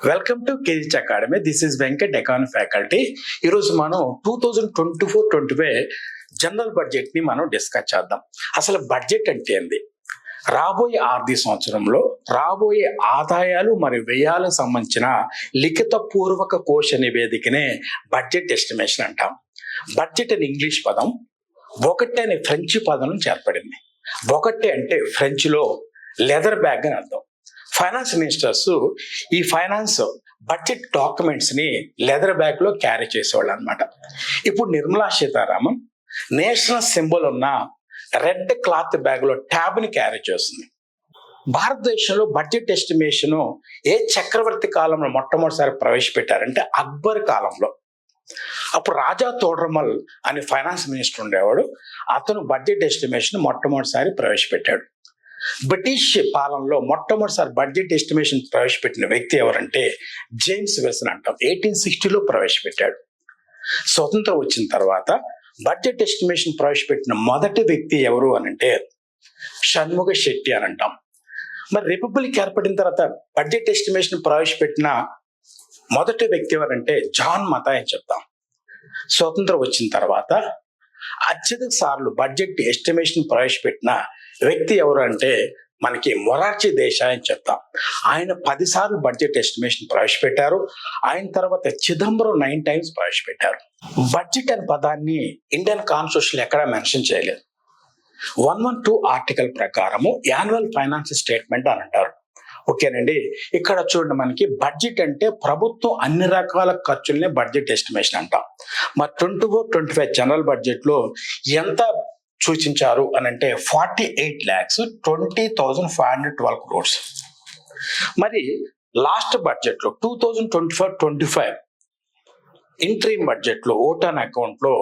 Welcome to KGH academy. This is Venkat, economy faculty. ఈరోజు మనం 2024-25 general budget ని మనం డిస్కస్ చేద్దాం. అసలు బడ్జెట్ అంటే ఏంది, రాబోయే ఆర్థిక సంవత్సరంలో రాబోయే ఆదాయాలు మరియు వ్యయాలకు సంబంధించిన లిఖిత పూర్వక కోశ నివేదికనే బడ్జెట్ ఎస్టిమేషన్ అంటాం. బడ్జెట్ అనే ఇంగ్లీష్ పదం ఒకటి అనే ఫ్రెంచ్ పదం నుంచి ఏర్పడింది. ఒకటి అంటే ఫ్రెంచ్ లో లెదర్ బ్యాగ్ అని అర్థం. ఫైనాన్స్ మినిస్టర్స్ ఈ ఫైనాన్స్ బడ్జెట్ డాక్యుమెంట్స్ ని లెదర్ బ్యాగ్ లో క్యారీ చేసేవాళ్ళు అనమాట. ఇప్పుడు నిర్మలా సీతారామన్ నేషనల్ సింబల్ ఉన్న రెడ్ క్లాత్ బ్యాగ్ లో ట్యాబ్ ని క్యారీ చేస్తుంది. భారతదేశంలో బడ్జెట్ ఎస్టిమేషన్ ఏ చక్రవర్తి కాలంలో మొట్టమొదటిసారి ప్రవేశపెట్టారంటే అక్బర్ కాలంలో. అప్పుడు రాజా తోడరమల్ అనే ఫైనాన్స్ మినిస్టర్ ఉండేవాడు. అతను బడ్జెట్ ఎస్టిమేషన్ మొట్టమొదటిసారి ప్రవేశపెట్టాడు. బ్రిటిష్ పాలనలో మొట్టమొదటిసారి బడ్జెట్ ఎస్టిమేషన్ ప్రవేశపెట్టిన వ్యక్తి ఎవరంటే జేమ్స్ విల్సన్ అంటాం. 1860లో ప్రవేశపెట్టాడు. స్వతంత్రం వచ్చిన తర్వాత బడ్జెట్ ఎస్టిమేషన్ ప్రవేశపెట్టిన మొదటి వ్యక్తి ఎవరు అనంటే షణ్ముగ శెట్టి అని అంటాం. మరి రిపబ్లిక్ ఏర్పడిన తర్వాత బడ్జెట్ ఎస్టిమేషన్ ప్రవేశపెట్టిన మొదటి వ్యక్తి ఎవరంటే జాన్ మతాయ్ అని చెప్తాం. స్వతంత్రం వచ్చిన తర్వాత అత్యధిక సార్లు బడ్జెట్ ఎస్టిమేషన్ ప్రవేశపెట్టిన వ్యక్తి ఎవరు అంటే మనకి మొరార్జీ దేశాయ్ అని చెప్తాం. ఆయన 10 సార్లు బడ్జెట్ ఎస్టిమేషన్ ప్రవేశపెట్టారు. ఆయన తర్వాత చిదంబరం 9 టైమ్స్ ప్రవేశపెట్టారు. బడ్జెట్ అనే పదాన్ని ఇండియన్ కాన్స్టిట్యూషన్ ఎక్కడా మెన్షన్ చేయలేదు. 112 ఆర్టికల్ ప్రకారము యాన్యువల్ ఫైనాన్షియల్ స్టేట్మెంట్ అని అంటారు. ఓకేనండి, ఇక్కడ చూడండి, మనకి బడ్జెట్ అంటే ప్రభుత్వం అన్ని రకాల ఖర్చుల్ని బడ్జెట్ ఎస్టిమేషన్ అంటాం. మరి 24-25 జనరల్ బడ్జెట్ లో ఎంత సూచించారు అని అంటే 48,20,512 crores. మరి లాస్ట్ బడ్జెట్ లో 2024-25 ఇంట్రీమ్ బడ్జెట్ లో ఓటాన్ అకౌంట్ లో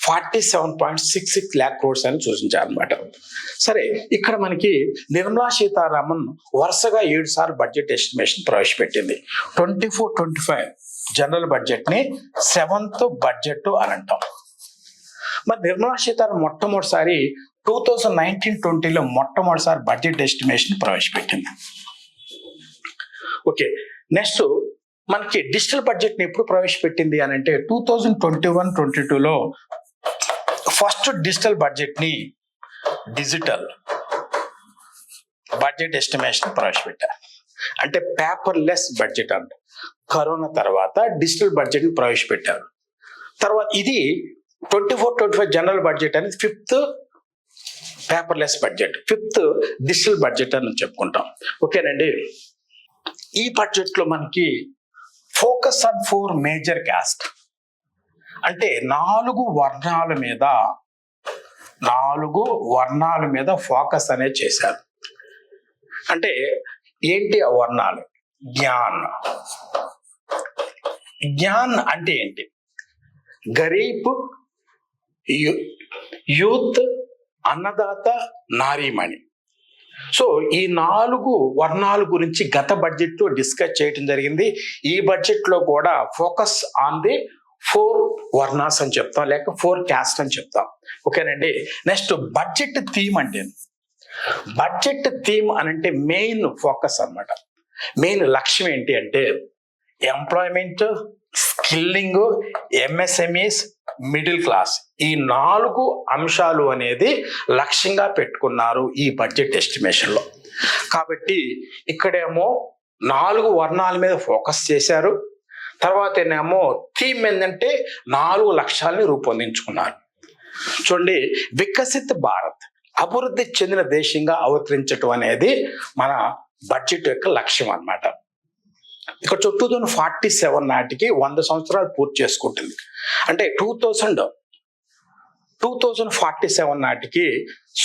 47.66 lakh crores అని సూచించారు అనమాట. సరే, ఇక్కడ మనకి నిర్మలా సీతారామన్ వరుసగా 7 సార్లు బడ్జెట్ ఎస్టిమేషన్ ప్రవేశపెట్టింది. 24-25 జనరల్ బడ్జెట్ ని 7th బడ్జెట్ అని అంటాం. మరి నిర్మలా సీతారామన్ మొట్టమొదటిసారి 2019-20లో మొట్టమొదటిసారి బడ్జెట్ ఎస్టిమేషన్ ప్రవేశపెట్టింది. ఓకే, నెక్స్ట్ మనకి డిజిటల్ బడ్జెట్ ని ఎప్పుడు ప్రవేశపెట్టింది అని అంటే 2021-22లో ఫస్ట్ డిజిటల్ బడ్జెట్ ని డిజిటల్ బడ్జెట్ ఎస్టిమేషన్ ప్రవేశపెట్టారు. అంటే పేపర్లెస్ బడ్జెట్ అంట. కరోనా తర్వాత డిజిటల్ బడ్జెట్ ని ప్రవేశపెట్టారు. తర్వాత ఇది 24-25 జనరల్ బడ్జెట్ అనేది 5th paperless budget, 5th digital budget అని చెప్పుకుంటాం. ఓకేనండి, ఈ బడ్జెట్ లో మనకి ఫోకస్ ఆన్ 4 మేజర్ క్యాస్ట్ అంటే 4 వర్ణాల మీద ఫోకస్ అనేది చేశారు. అంటే ఏంటి ఆ వర్ణాలు? జ్ఞాన్ అంటే ఏంటి? గరీబ్, యూత్, అన్నదాత, నారీమణి. సో ఈ 4 వర్ణాల గురించి గత బడ్జెట్ లో డిస్కస్ చేయడం జరిగింది. ఈ బడ్జెట్ లో కూడా ఫోకస్ ఆన్ ది 4 వర్ణాస్ అని చెప్తాం, లేక 4 క్యాస్ట్ అని చెప్తాం. ఓకేనండి, నెక్స్ట్ బడ్జెట్ థీమ్ అంటే, బడ్జెట్ థీమ్ అనంటే మెయిన్ ఫోకస్ అన్నమాట. మెయిన్ లక్ష్యం ఏంటి అంటే employment, skilling, MSMEs, middle class. ఈ 4 అంశాలు అనేది లక్ష్యంగా పెట్టుకున్నారు ఈ బడ్జెట్ ఎస్టిమేషన్ లో. కాబట్టి ఇక్కడేమో 4 వర్ణాల మీద ఫోకస్ చేశారు. తర్వాత ఏమో థీమ్ ఏంటంటే 4 లక్ష్యాలని రూపొందించుకున్నారు. చూడండి, వికసిత్ భారత్, అభివృద్ధి చెందిన దేశంగా అవతరించడం అనేది మన బడ్జెట్ యొక్క లక్ష్యం అన్నమాట. ఇక్కడ 2047 నాటికి 100 సంవత్సరాలు పూర్తి చేసుకుంటుంది. అంటే 2047 నాటికి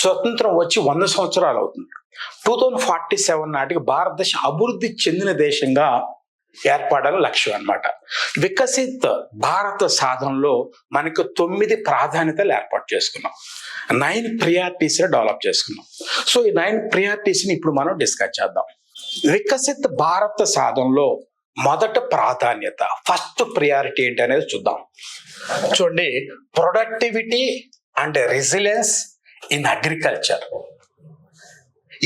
స్వతంత్రం వచ్చి 100 సంవత్సరాలు అవుతుంది. 2047 నాటికి భారతదేశం అభివృద్ధి చెందిన దేశంగా ఏర్పడాలని లక్ష్యం అన్నమాట. వికసిత్ భారత సాధనలో మనకు 9 ప్రాధాన్యతలు ఏర్పాటు చేసుకున్నాం. 9 ప్రియారిటీస్ డెవలప్ చేసుకున్నాం. సో ఈ 9 ప్రియారిటీస్ ని ఇప్పుడు మనం డిస్కస్ చేద్దాం. వికసిత్ భారత సాధనలో మొదటి ప్రాధాన్యత, ఫస్ట్ ప్రియారిటీ ఏంటి అనేది చూద్దాం. చూడండి, productivity and resilience in agriculture.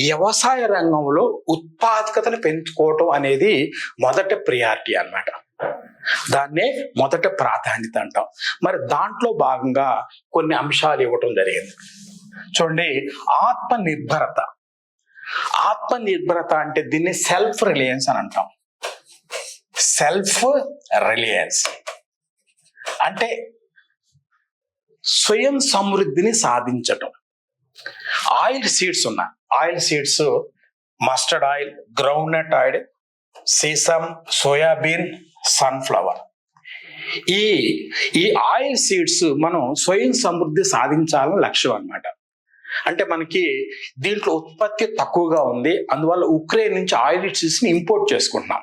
వ్యవసాయ రంగంలో ఉత్పాదకతను పెంచుకోవటం అనేది మొదట ప్రియారిటీ అన్నమాట. దాన్నే మొదట ప్రాధాన్యత అంటాం. మరి దాంట్లో భాగంగా కొన్ని అంశాలు ఇవ్వటం జరిగింది. చూడండి, ఆత్మనిర్భరత. ఆత్మనిర్భరత అంటే దీన్ని సెల్ఫ్ రిలయన్స్ అని అంటాం. సెల్ఫ్ రిలయన్స్ అంటే స్వయం సమృద్ధిని సాధించటం. ఆయిల్ సీడ్స్ ఉన్నాయి. Oil seeds mustard oil, groundnut oil, sesame, soybean, sunflower. ఈ ఆయిల్ సీడ్స్ మనం స్వయం సమృద్ధి సాధించాలని లక్ష్యం అన్నమాట. అంటే మనకి దీంట్లో ఉత్పత్తి తక్కువగా ఉంది, అందువల్ల ఉక్రెయిన్ నుంచి ఆయిల్ సీడ్స్ ని ఇంపోర్ట్ చేసుకుంటున్నాం.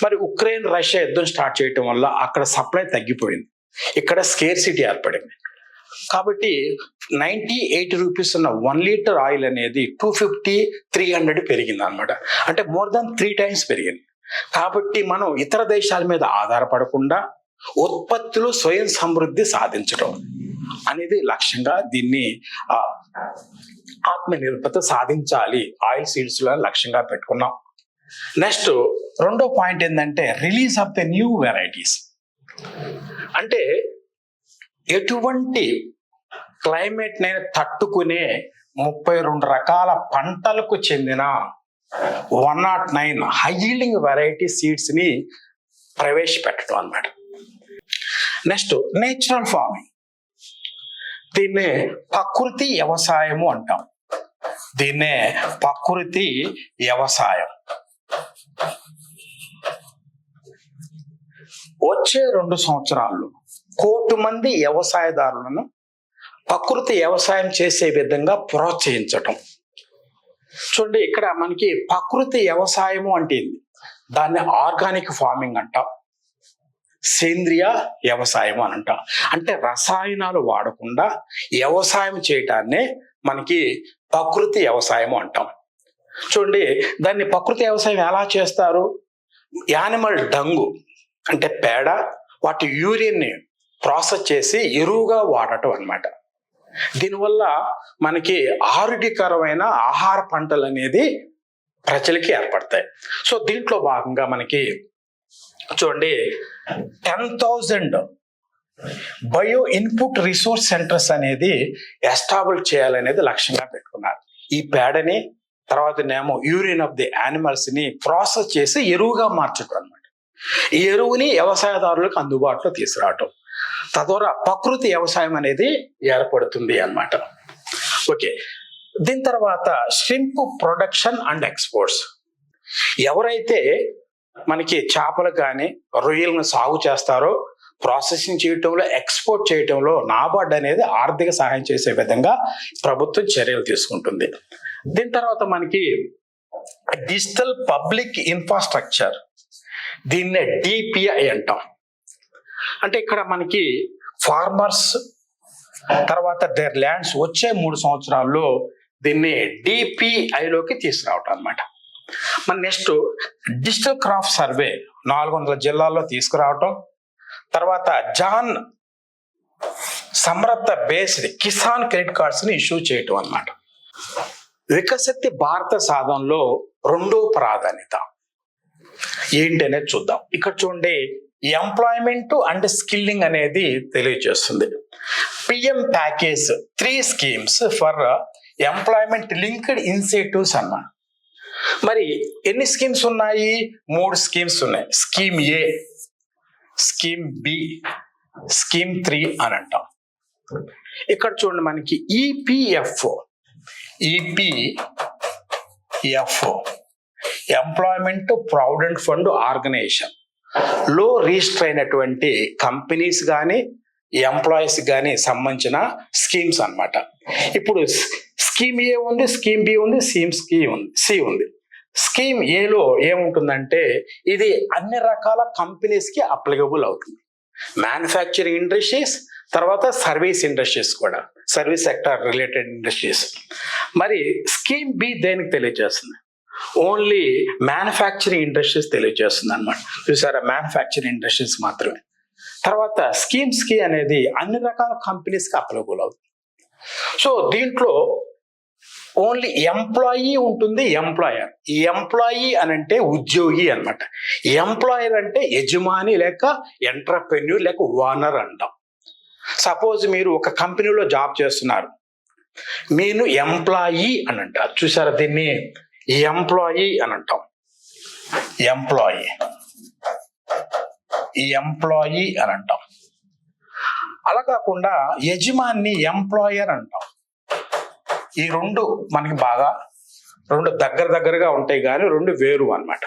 మరి ఉక్రెయిన్ రష్యా యుద్ధం స్టార్ట్ చేయటం వల్ల అక్కడ సప్లై తగ్గిపోయింది, ఇక్కడ స్కేర్సిటీ ఏర్పడింది. కాబట్టి 98 రూపీస్ ఉన్న 1 లీటర్ ఆయిల్ అనేది 250, 300 పెరిగింది అనమాట. అంటే మోర్ దాన్ 3 times పెరిగింది. కాబట్టి మనం ఇతర దేశాల మీద ఆధారపడకుండా ఉత్పత్తులు స్వయం సమృద్ధి సాధించడం అనేది లక్ష్యంగా దీన్ని ఆత్మనిర్భరత సాధించాలి ఆయిల్ సీడ్స్ లో లక్ష్యంగా పెట్టుకున్నాం. నెక్స్ట్ రెండో పాయింట్ ఏంటంటే release of the new varieties. అంటే ఎటువంటి క్లైమేట్ ని తట్టుకునే 32 రకాల పంటలకు చెందిన 109 హై యీల్డింగ్ వెరైటీ సీడ్స్ ని ప్రవేశపెట్టడం అన్నమాట. Next natural farming. దీన్నే ప్రకృతి వ్యవసాయము అంటాం. దీన్నే ప్రకృతి వ్యవసాయం. వచ్చే 2 సంవత్సరాల్లో 1 కోటి మంది వ్యవసాయదారులను ప్రకృతి వ్యవసాయం చేసే విధంగా ప్రోత్సహించటం. చూడండి, ఇక్కడ మనకి ప్రకృతి వ్యవసాయము అంటే దాన్ని ఆర్గానిక్ ఫార్మింగ్ అంటాం, సేంద్రియ వ్యవసాయం అని అంటాం. అంటే రసాయనాలు వాడకుండా వ్యవసాయం చేయటాన్నే మనకి ప్రకృతి వ్యవసాయం అంటాం. చూడండి, దాన్ని ప్రకృతి వ్యవసాయం ఎలా చేస్తారు? యానిమల్ డంగు అంటే పేడ, వాటి యూరిన్ని ప్రాసెస్ చేసి ఎరువుగా వాడటం అన్నమాట. దీనివల్ల మనకి ఆరోగ్యకరమైన ఆహార పంటలు అనేది ప్రజలకి ఏర్పడతాయి. సో దీంట్లో భాగంగా మనకి చూడండి 10,000 బయో ఇన్పుట్ రిసోర్స్ సెంటర్స్ అనేది ఎస్టాబ్లిష్ చేయాలనేది లక్ష్యంగా పెట్టుకున్నారు. ఈ పేడని తర్వాతనేమో యూరిన్ ఆఫ్ ది యానిమల్స్ ని ప్రాసెస్ చేసి ఎరువుగా మార్చడం అన్నమాట. ఈ ఎరువుని వ్యవసాయదారులకు అందుబాటులో తీసుకురావటం, తద్వారా ప్రకృతి వ్యవసాయం అనేది ఏర్పడుతుంది అన్నమాట. ఓకే, దీని తర్వాత షింప్ ప్రొడక్షన్ అండ్ ఎక్స్పోర్ట్స్. ఎవరైతే మనకి చేపలు కానీ రొయ్యలను సాగు చేస్తారో ప్రాసెసింగ్ చేయటంలో, ఎక్స్పోర్ట్ చేయటంలో నాబార్డ్ అనేది ఆర్థిక సహాయం చేసే విధంగా ప్రభుత్వం చర్యలు తీసుకుంటుంది. దీని తర్వాత మనకి డిజిటల్ పబ్లిక్ ఇన్ఫ్రాస్ట్రక్చర్, దీన్నే డిపిఐ అంటాం. అంటే ఇక్కడ మనకి ఫార్మర్స్ తర్వాత దేర్ ల్యాండ్స్ వచ్చే 3 సంవత్సరాల్లో దీన్ని డిపిఐలోకి తీసుకురావటం అన్నమాట. మన నెక్స్ట్ డిజిటల్ క్రాప్ సర్వే 400 జిల్లాల్లో తీసుకురావటం, తర్వాత జాన్ సమర్థ బేస్డ్ కిసాన్ క్రెడిట్ కార్డ్స్ ని ఇష్యూ చేయటం అన్నమాట. వికసిత భారత సాధనలో రెండో ప్రాధాన్యత ఏంటి అనేది చూద్దాం. ఇక్కడ చూడండి, ఎంప్లాయ్మెంట్ అండ్ స్కిల్లింగ్ అనేది తెలియజేస్తుంది. PM package 3 schemes for employment linked initiatives అన్నమాట. మరి ఎన్ని స్కీమ్స్ ఉన్నాయి? 3 schemes ఉన్నాయి. Scheme A, scheme B, scheme 3 అని అంటాం. ఇక్కడ చూడండి, మనకి EPFO employment provident fund organisation లో రిజిస్టర్ అయినటువంటి కంపెనీస్ కానీ ఎంప్లాయీస్ కానీ సంబంధించిన స్కీమ్స్ అన్నమాట. ఇప్పుడు స్కీమ్ ఏ ఉంది, స్కీమ్ బి ఉంది, సి ఉంది. స్కీమ్ ఏలో ఏముంటుందంటే ఇది అన్ని రకాల కంపెనీస్ కి అప్లికబుల్ అవుతుంది. మ్యానుఫ్యాక్చరింగ్ ఇండస్ట్రీస్, తర్వాత సర్వీస్ ఇండస్ట్రీస్ కూడా, సర్వీస్ సెక్టర్ రిలేటెడ్ ఇండస్ట్రీస్. మరి స్కీమ్ బి దేనికి తెలియజేస్తుంది? ఓన్లీ మ్యానుఫ్యాక్చరింగ్ ఇండస్ట్రీస్ తెలియజేస్తుంది అన్నమాట. చూసారా, మ్యానుఫ్యాక్చరింగ్ ఇండస్ట్రీస్ మాత్రమే. తర్వాత స్కీమ్స్ కి అనేది అన్ని రకాల కంపెనీస్ కి అప్లికబుల్ అవుతుంది. సో దీంట్లో ఓన్లీ ఎంప్లాయీ ఉంటుంది, ఎంప్లాయర్. ఈ ఎంప్లాయీ అని అంటే ఉద్యోగి అనమాట. ఎంప్లాయర్ అంటే యజమాని లేక ఎంటర్‌ప్రెన్యూర్ లేక ఓనర్ అంటాం. సపోజ్ మీరు ఒక కంపెనీలో జాబ్ చేస్తున్నారు, మీరు ఎంప్లాయీ అని అంటారు. చూసారా, దీన్ని ఎంప్లాయీ అని అంటాం. ఎంప్లాయీ ఎంప్లాయీ అని అంటాం. అలా కాకుండా యజమాని ఎంప్లాయర్ అంటాం. ఈ రెండు మనకి బాగా దగ్గరగా ఉంటాయి, కానీ రెండు వేరు అన్నమాట.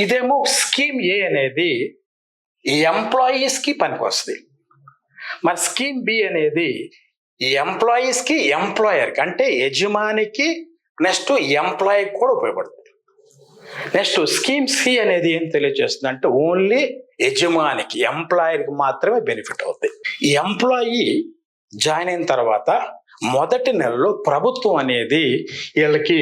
ఇదేమో స్కీమ్ ఏ అనేది ఈ ఎంప్లాయీస్ కి పనికి వస్తుంది. మరి స్కీమ్ బి అనేది ఈ ఎంప్లాయీస్ కి ఎంప్లాయర్ కి అంటే యజమానికి నెక్స్ట్ ఎంప్లాయీకి కూడా ఉపయోగపడుతుంది. నెక్స్ట్ స్కీమ్ సి అనేది ఏం తెలియజేస్తుంది అంటే ఓన్లీ యజమానికి ఎంప్లాయర్కి మాత్రమే బెనిఫిట్ అవుతుంది. ఈ ఎంప్లాయీ జాయిన్ అయిన తర్వాత మొదటి నెలలో ప్రభుత్వం అనేది వీళ్ళకి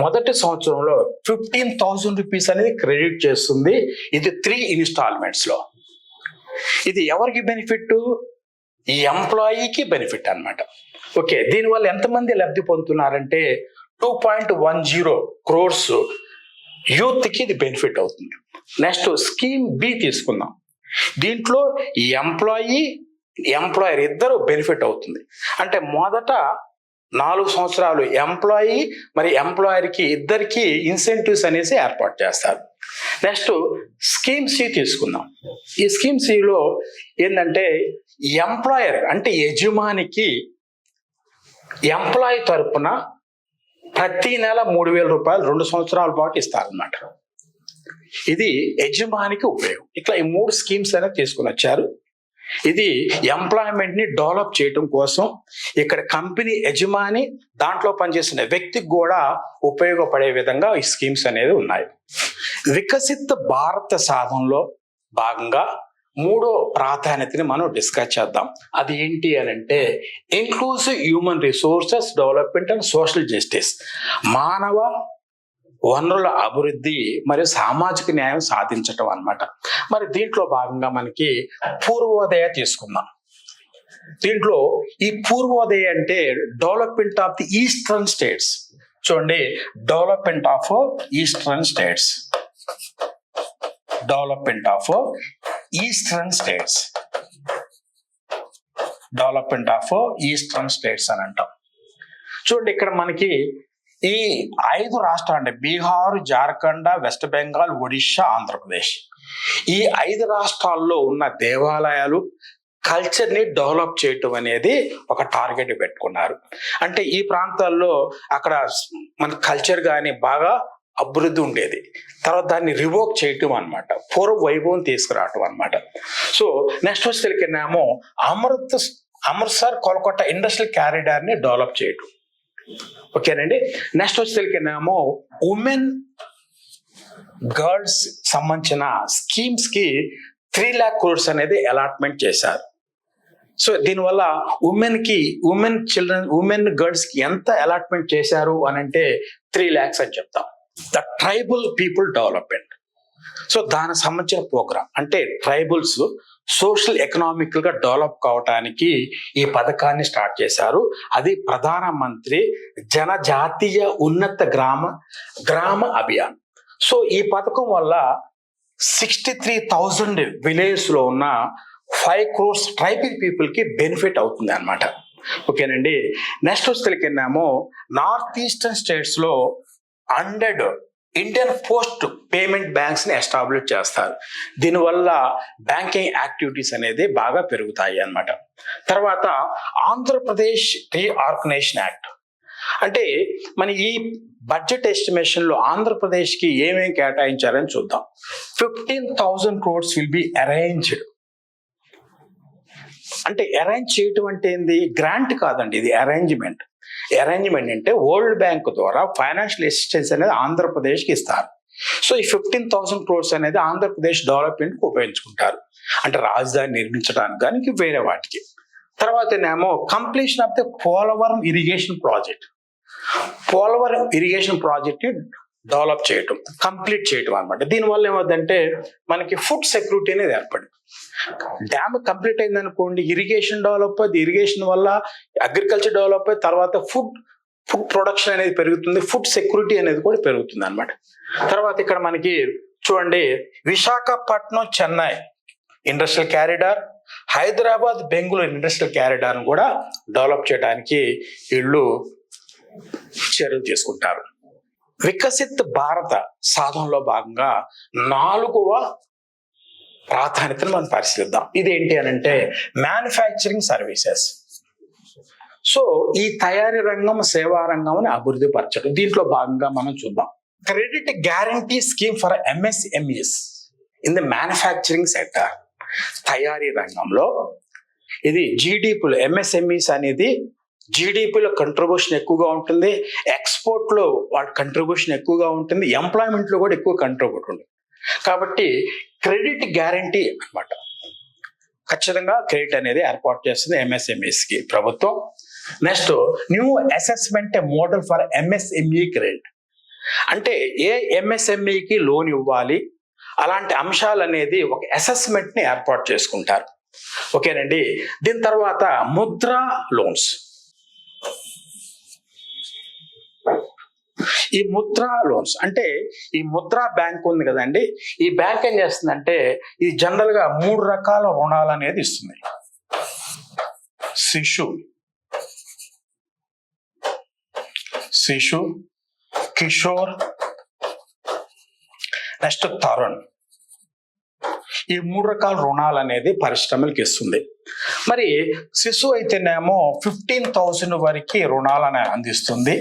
మొదటి సంవత్సరంలో 15,000 రూపీస్ అనేది క్రెడిట్ చేస్తుంది. ఇది 3 ఇన్స్టాల్మెంట్స్ లో. ఇది ఎవరికి బెనిఫిట్? ఈ ఎంప్లాయీకి బెనిఫిట్ అన్నమాట. ఓకే, దీనివల్ల ఎంతమంది లబ్ధి పొందుతున్నారంటే 2.10 crores యూత్ కి ఇది బెనిఫిట్ అవుతుంది. నెక్స్ట్ స్కీమ్ బి తీసుకుందాం. దీంట్లో ఈ ఎంప్లాయర్ ఇద్దరు బెనిఫిట్ అవుతుంది. అంటే మొదట 4 సంవత్సరాలు ఎంప్లాయీ మరి ఎంప్లాయర్కి ఇద్దరికి ఇన్సెంటివ్స్ అనేసి ఏర్పాటు చేస్తారు. నెక్స్ట్ స్కీమ్ సి తీసుకుందాం. ఈ స్కీమ్ సిలో ఏంటంటే ఎంప్లాయర్ అంటే యజమానికి ఎంప్లాయీ తరపున ప్రతి నెల 3,000 రూపాయలు 2 సంవత్సరాల పాటు ఇస్తారన్నమాట. ఇది యజమానికి ఉపయోగం. ఇట్లా ఈ 3 స్కీమ్స్ అనేది తీసుకుని వచ్చారు. ఇది ఎంప్లాయ్మెంట్ ని డెవలప్ చేయడం కోసం ఇక్కడ కంపెనీ యజమాని దాంట్లో పనిచేసిన వ్యక్తికి కూడా ఉపయోగపడే విధంగా ఈ స్కీమ్స్ అనేది ఉన్నాయి. వికసిత భారత సాధనలో భాగంగా 3వ ప్రాధాన్యతని మనం డిస్కస్ చేద్దాం. అది ఏంటి అని అంటే inclusive human resources development and social justice, మానవ వనరుల అభివృద్ధి మరియు సామాజిక న్యాయం సాధించటం అన్నమాట. మరి దీంట్లో భాగంగా మనకి పూర్వోదయ తీసుకుందాం. దీంట్లో ఈ పూర్వోదయ అంటే development of the eastern states. చూడండి, development of eastern states, development of eastern states, development of eastern states అని అంటాం. చూడండి, ఇక్కడ మనకి ఈ 5 రాష్ట్రాలు అంటే బీహార్, జార్ఖండ్, వెస్ట్ బెంగాల్, ఒడిషా, ఆంధ్రప్రదేశ్, ఈ 5 రాష్ట్రాల్లో ఉన్న దేవాలయాలు కల్చర్ ని డెవలప్ చేయటం అనేది ఒక టార్గెట్ పెట్టుకున్నారు. అంటే ఈ ప్రాంతాల్లో అక్కడ మన కల్చర్ కానీ బాగా అభివృద్ధి ఉండేది. తర్వాత దాన్ని రివోక్ చేయటం అనమాట, పూర్వ వైభవం తీసుకురావటం అనమాట. సో నెక్స్ట్ వచ్చేసరికినేమో అమృత్సర్ కోల్కతా ఇండస్ట్రియల్ కారిడార్ ని డెవలప్ చేయటం. ఓకేనండి. నెక్స్ట్ వచ్చేసరికినేమో ఉమెన్ గర్ల్స్ సంబంధించిన స్కీమ్స్ కి 3 lakh crores అనేది అలాట్మెంట్ చేశారు. సో దీనివల్ల ఉమెన్ గర్ల్స్ కి ఎంత అలాట్మెంట్ చేశారు అని అంటే 3 lakhs అని చెప్తాం. The tribal people development, so దానికి సంబంధించిన ప్రోగ్రామ్ అంటే ట్రైబల్స్ సోషల్ ఎకనామికల్ గా డెవలప్ కావటానికి ఈ పథకాన్ని స్టార్ట్ చేశారు. అది ప్రధానమంత్రి జనజాతీయ ఉన్నత గ్రామ అభియాన్. సో ఈ పథకం వల్ల 63,000 విలేజ్ లో ఉన్న 5 crores ట్రైబల్ పీపుల్ కి బెనిఫిట్ అవుతుంది అనమాట. ఓకేనండి. నెక్స్ట్ వచ్చేసరికినేమో నార్త్ ఈస్టర్న్ స్టేట్స్ లో 100 ఇండియన్ పోస్ట్ పేమెంట్ బ్యాంక్స్ ని ఎస్టాబ్లిష్ చేస్తారు. దీనివల్ల బ్యాంకింగ్ యాక్టివిటీస్ అనేది బాగా పెరుగుతాయి అన్నమాట. తర్వాత ఆంధ్రప్రదేశ్ రీఆర్గనైజేషన్ యాక్ట్ అంటే మన ఈ బడ్జెట్ ఎస్టిమేషన్ లో ఆంధ్రప్రదేశ్ కి ఏమేమి కేటాయించారని చూద్దాం. 15,000 crores విల్ బి అరేంజ్డ్. అంటే అరేంజ్ చేయటం అంటే ఏంది? గ్రాంట్ కాదండి, ఇది అరేంజ్మెంట్. అరేంజ్మెంట్ అంటే వరల్డ్ బ్యాంక్ ద్వారా ఫైనాన్షియల్ అసిస్టెన్స్ అనేది ఆంధ్రప్రదేశ్కి ఇస్తారు. సో ఈ 15,000 crores అనేది ఆంధ్రప్రదేశ్ డెవలప్మెంట్కి ఉపయోగించుకుంటారు. అంటే రాజధాని నిర్మించడానికి కానీ వేరే వాటికి. తర్వాత ఏమో completion of the Polavaram irrigation project. Polavaram irrigation project ని డెవలప్ చేయటం, కంప్లీట్ చేయటం అనమాట. దీనివల్ల ఏమవుతుందంటే మనకి ఫుడ్ సెక్యూరిటీ అనేది ఏర్పడింది. డ్యామ్ కంప్లీట్ అయింది అనుకోండి, ఇరిగేషన్ డెవలప్ అయ్యి, ఇరిగేషన్ వల్ల అగ్రికల్చర్ డెవలప్ అయ్యి తర్వాత ఫుడ్ ప్రొడక్షన్ అనేది పెరుగుతుంది, ఫుడ్ సెక్యూరిటీ అనేది కూడా పెరుగుతుంది అన్నమాట. తర్వాత ఇక్కడ మనకి చూడండి, Visakhapatnam Chennai industrial corridor, Hyderabad Bengaluru industrial క్యారిడార్ను కూడా డెవలప్ చేయడానికి వీళ్ళు చర్యలు తీసుకుంటారు. వికసిత్ భారత సాధనలో భాగంగా 4వ ప్రాధాన్యతను మనం పరిశీలిద్దాం. ఇదేంటి అని అంటే మ్యానుఫ్యాక్చరింగ్ సర్వీసెస్. సో ఈ తయారీ రంగం, సేవా రంగం అభివృద్ధి పరచడం, దీంట్లో భాగంగా మనం చూద్దాం. Credit guarantee scheme for MSMEs in the manufacturing sector. తయారీ రంగంలో ఇది జీడిపిలో ఎంఎస్ఎంఈస్ అనేది జీడిపిలో కంట్రిబ్యూషన్ ఎక్కువగా ఉంటుంది, ఎక్స్పోర్ట్లో వాళ్ళ కంట్రిబ్యూషన్ ఎక్కువగా ఉంటుంది, ఎంప్లాయ్మెంట్లో కూడా ఎక్కువ కంట్రిబ్యూట్ ఉంటుంది. కాబట్టి క్రెడిట్ గ్యారంటీ అన్నమాట, ఖచ్చితంగా క్రెడిట్ అనేది ఏర్పాటు చేస్తుంది ఎంఎస్ఎంఈస్కి ప్రభుత్వం. Next new assessment model for MSME credit. అంటే ఏ ఎంఎస్ఎంఈకి లోన్ ఇవ్వాలి అలాంటి అంశాలు అనేది ఒక అసెస్మెంట్ని ఏర్పాటు చేసుకుంటారు. ఓకేనండి. దీని తర్వాత ముద్రా లోన్స్. ఈ ముద్రా లోన్స్ అంటే ఈ ముద్రా బ్యాంక్ ఉంది కదండి, ఈ బ్యాంక్ ఏం చేస్తుందంటే ఇది జనరల్ గా 3 రకాల రుణాలు అనేది ఇస్తుంది. శిశు, కిషోర్, నెక్స్ట్ తరుణ్. ఈ 3 రకాల రుణాలు అనేది పరిశ్రమలకు ఇస్తుంది. మరి శిశు అయితేనేమో 15,000 వరకు రుణాలను అందిస్తుంది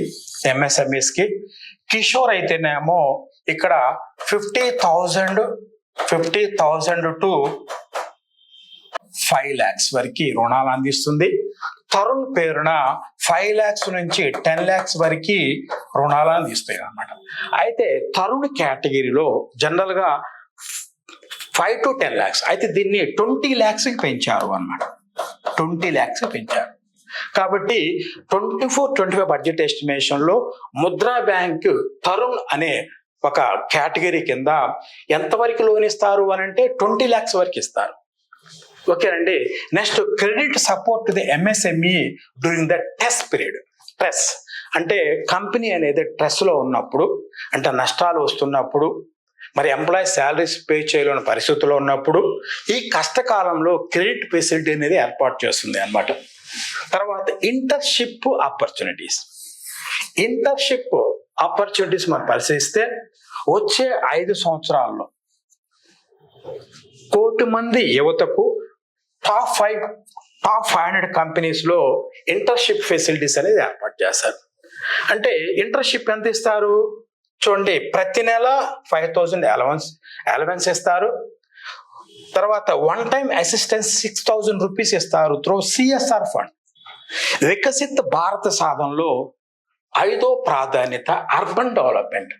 ఎంఎస్ఎంఈస్కి. కిషోర్ అయితేనేమో ఇక్కడ 50,000 టు 5 lakhs వరకు రుణాలు అందిస్తుంది. తరుణ్ పేరున 5 lakhs నుంచి 10 lakhs వరకు రుణాలు అందిస్తాయి అన్నమాట. అయితే తరుణ్ కేటగిరీలో జనరల్ గా 5 to 10 lakhs, అయితే దీన్ని 20 lakhsకి పెంచారు అన్నమాట. 20 lakhs పెంచారు. కాబట్టి 24-25 బడ్జెట్ ఎస్టిమేషన్ లో ముద్రా బ్యాంక్ తరుణ్ అనే ఒక కేటగిరీ కింద ఎంతవరకు లోన్ ఇస్తారు అని అంటే 20 lakhs వరకు ఇస్తారు. ఓకేనండి. Next credit support the MSME during the test period. Stress అంటే కంపెనీ అనేది ట్రెస్ లో ఉన్నప్పుడు, అంటే నష్టాలు వస్తున్నప్పుడు, మరి ఎంప్లాయీస్ శాలరీస్ పే చేయలేని పరిస్థితుల్లో ఉన్నప్పుడు ఈ కష్టకాలంలో క్రెడిట్ ఫెసిలిటీ అనేది ఏర్పాటు చేస్తుంది అన్నమాట. తర్వాత ఇంటర్న్షిప్ ఆపర్చునిటీస్. ఇంటర్న్షిప్ ఆపర్చునిటీస్ మనం పరిశీలిస్తే వచ్చే 5 సంవత్సరాల్లో 1 కోటి మంది యువతకు టాప్ 500 కంపెనీస్ లో ఇంటర్న్షిప్ ఫెసిలిటీస్ అనేది ఏర్పాటు చేస్తారు. అంటే ఇంటర్న్షిప్ ఎంత ఇస్తారు చూడండి, ప్రతి నెల 5,000 అలవెన్స్ ఇస్తారు. తర్వాత వన్ టైం అసిస్టెన్స్ 6,000 రూపీస్ ఇస్తారు త్రూ సిఎస్ఆర్ ఫండ్. వికసిత్ భారత సాధనలో 5వ ప్రాధాన్యత అర్బన్ డెవలప్మెంట్,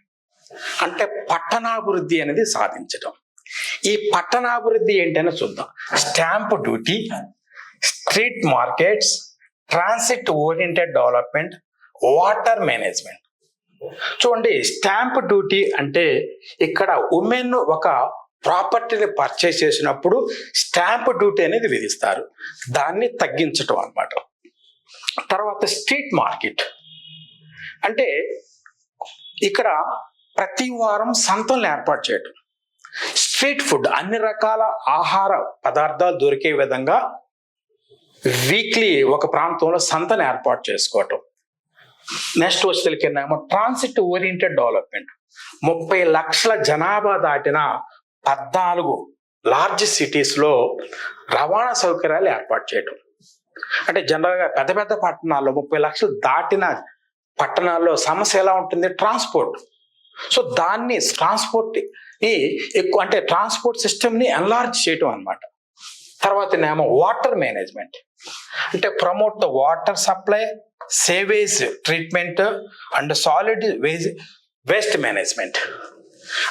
అంటే పట్టణాభివృద్ధి అనేది సాధించడం. ఈ పట్టణాభివృద్ధి ఏంటనే చూద్దాం. Stamp duty, street markets, transit oriented development, water management. చూడండి, స్టాంప్ డ్యూటీ అంటే ఇక్కడ ఉమెన్ ఒక ప్రాపర్టీని పర్చేస్ చేసినప్పుడు స్టాంప్ డ్యూటీ అనేది విధిస్తారు, దాన్ని తగ్గించటం అన్నమాట. తర్వాత స్ట్రీట్ మార్కెట్ అంటే ఇక్కడ ప్రతి వారం సంతలు ఏర్పాటు చేయటం. స్ట్రీట్ ఫుడ్ అన్ని రకాల ఆహార పదార్థాలు దొరికే విధంగా వీక్లీ ఒక ప్రాంతంలో సంతను ఏర్పాటు చేసుకోవటం. నెక్స్ట్ వచ్చేసరికేమో ట్రాన్సిట్ ఓరియంటెడ్ డెవలప్మెంట్. 30 లక్షల జనాభా దాటిన 14 లార్జ్ సిటీస్ లో రవాణా సౌకర్యాలు ఏర్పాటు చేయటం. అంటే జనరల్ గా పెద్ద పెద్ద పట్టణాల్లో 30 లక్షలు దాటిన పట్టణాల్లో సమస్య ఎలా ఉంటుంది, ట్రాన్స్పోర్ట్. సో దాన్ని ట్రాన్స్పోర్ట్ ని ఎక్కువ, అంటే ట్రాన్స్పోర్ట్ సిస్టమ్ ని ఎన్లార్జ్ చేయటం అన్నమాట. తర్వాత ఏమో వాటర్ మేనేజ్మెంట్, అంటే promote the water supply, savage treatment and solid waste management.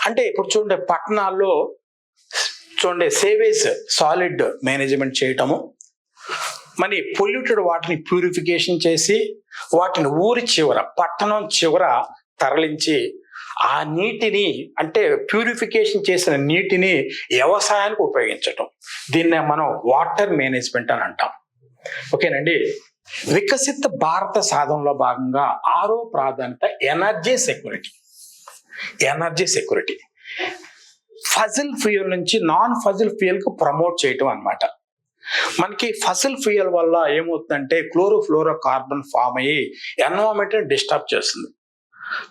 అంటే ఇప్పుడు చూడండి పట్టణాల్లో చూడండి సేవేజ్ సాలిడ్ మేనేజ్మెంట్ చేయటము, మరి పొల్యూటెడ్ వాటర్ని ప్యూరిఫికేషన్ చేసి వాటిని ఊరి చివర, పట్టణం చివర తరలించి ఆ నీటిని, అంటే ప్యూరిఫికేషన్ చేసిన నీటిని వ్యవసాయానికి ఉపయోగించటం. దీన్నే మనం వాటర్ మేనేజ్మెంట్ అని అంటాం. ఓకేనండి. వికసిత భారత సాధనలో భాగంగా 6వ ప్రాధాన్యత ఎనర్జీ సెక్యూరిటీ. ఫజిల్ ఫ్యూయల్ నుంచి నాన్ ఫజిల్ ఫ్యూయల్ కు ప్రమోట్ చేయటం అన్నమాట. మనకి ఫజిల్ ఫ్యూయల్ వల్ల ఏమవుతుందంటే క్లోరోఫ్లోరో కార్బన్ ఫామ్ అయ్యి ఎన్విరాన్మెంట్ డిస్టర్బ్ చేస్తుంది.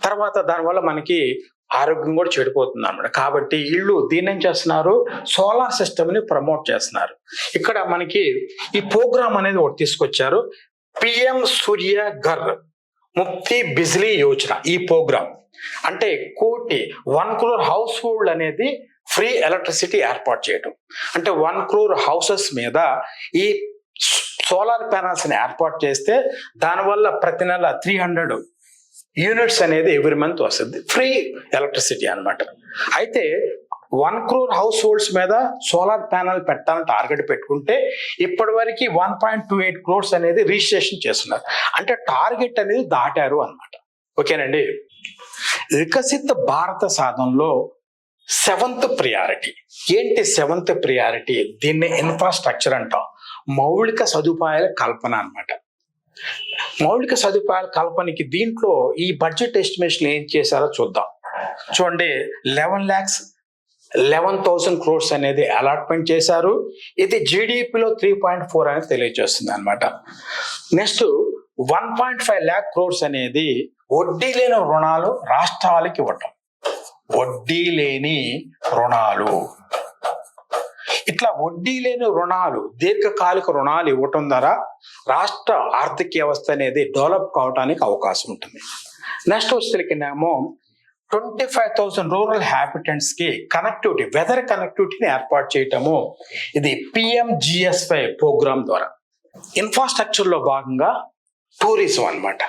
తర్వాత దానివల్ల మనకి ఆరోగ్యం కూడా చెడిపోతుంది అన్నమాట. కాబట్టి వీళ్ళు దీన్ని ఏం చేస్తున్నారు, సోలార్ సిస్టమ్ ని ప్రమోట్ చేస్తున్నారు. ఇక్కడ మనకి ఈ ప్రోగ్రామ్ అనేది ఒకటి తీసుకొచ్చారు, పిఎం సూర్య ఘర్ ముఫ్తీ బిజ్లీ యోజన. ఈ ప్రోగ్రామ్ అంటే 1 crore హౌస్ హోల్డ్ అనేది ఫ్రీ ఎలక్ట్రిసిటీ ఏర్పాటు చేయడం. అంటే 1 crore హౌసెస్ మీద ఈ సోలార్ ప్యానల్స్ ని ఏర్పాటు చేస్తే దానివల్ల ప్రతి నెల 300 యూనిట్స్ అనేది ఎవ్రీ మంత్ వస్తుంది, ఫ్రీ ఎలక్ట్రిసిటీ అన్నమాట. అయితే 1 crore హౌస్ హోల్డ్స్ మీద సోలార్ ప్యానల్ పెట్టాలని టార్గెట్ పెట్టుకుంటే ఇప్పటి వరకు 1.28 crores అనేది రిజిస్ట్రేషన్ చేస్తున్నారు. అంటే టార్గెట్ అనేది దాటారు అన్నమాట. ఓకేనండి. వికసిత భారత సాధనలో 7th ప్రియారిటీ ఏంటి? 7th ప్రియారిటీ దీన్ని ఇన్ఫ్రాస్ట్రక్చర్ అంటాం. మౌలిక సదుపాయాల కల్పన అన్నమాట. మౌలిక సదుపాయాల కల్పనకి దీంట్లో ఈ బడ్జెట్ ఎస్టిమేషన్ ఏం చేశారో చూద్దాం. చూడండి, 11,11,000 crores అనేది అలాట్మెంట్ చేశారు. ఇది జీడిపిలో 3.4 అనేది తెలియజేస్తుంది అనమాట. నెక్స్ట్ 1.5 lakh crores అనేది వడ్డీ లేని రుణాలు రాష్ట్రాలకి ఇవ్వటం. వడ్డీ లేని రుణాలు, ఇట్లా వడ్డీ లేని రుణాలు, దీర్ఘకాలిక రుణాలు ఇవ్వటం ద్వారా రాష్ట్ర ఆర్థిక వ్యవస్థ అనేది డెవలప్ కావడానికి అవకాశం ఉంటుంది. నెక్స్ట్ వచ్చేసరికినేమో 25,000 రూరల్ హ్యాబిటెంట్స్ కి కనెక్టివిటీ, వెదర్ కనెక్టివిటీని ఏర్పాటు చేయటము. ఇది PMGSY ప్రోగ్రామ్ ద్వారా. ఇన్ఫ్రాస్ట్రక్చర్ లో భాగంగా టూరిజం అన్నమాట.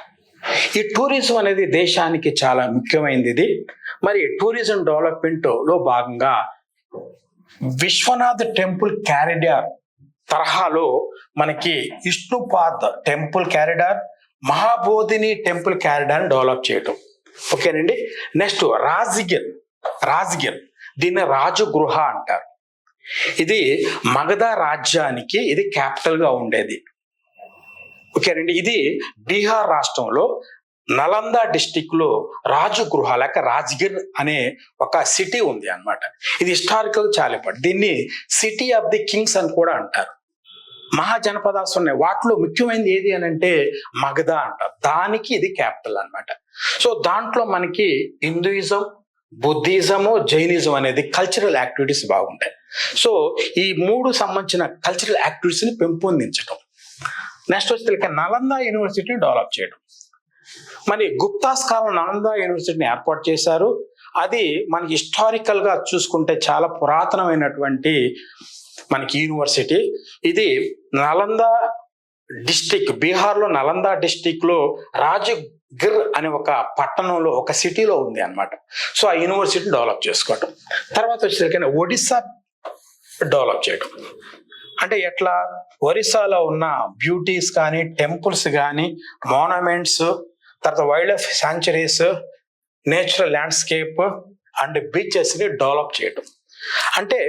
ఈ టూరిజం అనేది దేశానికి చాలా ముఖ్యమైనది. ఇది మరి టూరిజం డెవలప్మెంట్ లో భాగంగా విశ్వనాథ్ టెంపుల్ క్యారిడార్ తరహాలో మనకి విష్ణుపాద్ టెంపుల్ క్యారిడార్, మహాబోధిని టెంపుల్ క్యారిడార్ డెవలప్ చేయటం. ఓకేనండి. నెక్స్ట్ రాజ్గిర్ దీన్ని రాజగృహ అంటారు. ఇది మగధ రాజ్యానికి ఇది క్యాపిటల్ గా ఉండేది. ఓకేనండి. ఇది బీహార్ రాష్ట్రంలో నలంద డిస్టిక్ లో రాజగృహ లేక రాజ్గిర్ అనే ఒక సిటీ ఉంది అన్నమాట. ఇది హిస్టారికల్ చాలా ఇంపార్టెంట్. దీన్ని సిటీ ఆఫ్ ది కింగ్స్ అని కూడా అంటారు. మహాజనపదాలు ఉన్నాయి, వాటిలో ముఖ్యమైనది ఏది అని అంటే మగధ అంటారు. దానికి ఇది క్యాపిటల్ అన్నమాట. సో దాంట్లో మనకి హిందూయిజం, బుద్ధిజము, జైనిజం అనేది కల్చరల్ యాక్టివిటీస్ బాగుంటాయి. సో ఈ 3 సంబంధించిన కల్చరల్ యాక్టివిటీస్ ని పెంపొందించడం. నెక్స్ట్ వచ్చి నలంద యూనివర్సిటీని డెవలప్ చేయడం. మరి గుప్తాస్ కాలం నలంద యూనివర్సిటీని ఏర్పాటు చేశారు. అది మనకి హిస్టారికల్ గా చూసుకుంటే చాలా పురాతనమైనటువంటి మనకి యూనివర్సిటీ. ఇది నలంద డిస్టిక్, బీహార్ లో నలంద డిస్టిక్ లో రాజగిర్ అనే ఒక పట్టణంలో ఒక సిటీలో ఉంది అన్నమాట. సో ఆ యూనివర్సిటీని డెవలప్ చేసుకోవటం. తర్వాత వచ్చేసరికి ఒడిస్సా డెవలప్ చేయడం. అంటే ఎట్లా, ఒరిస్సాలో ఉన్న బ్యూటీస్ కానీ, టెంపుల్స్ కానీ, మాన్యుమెంట్స్, తర్వాత wild life sanctuaries, natural landscape and beaches ని డెవలప్ చేయటం. అంటే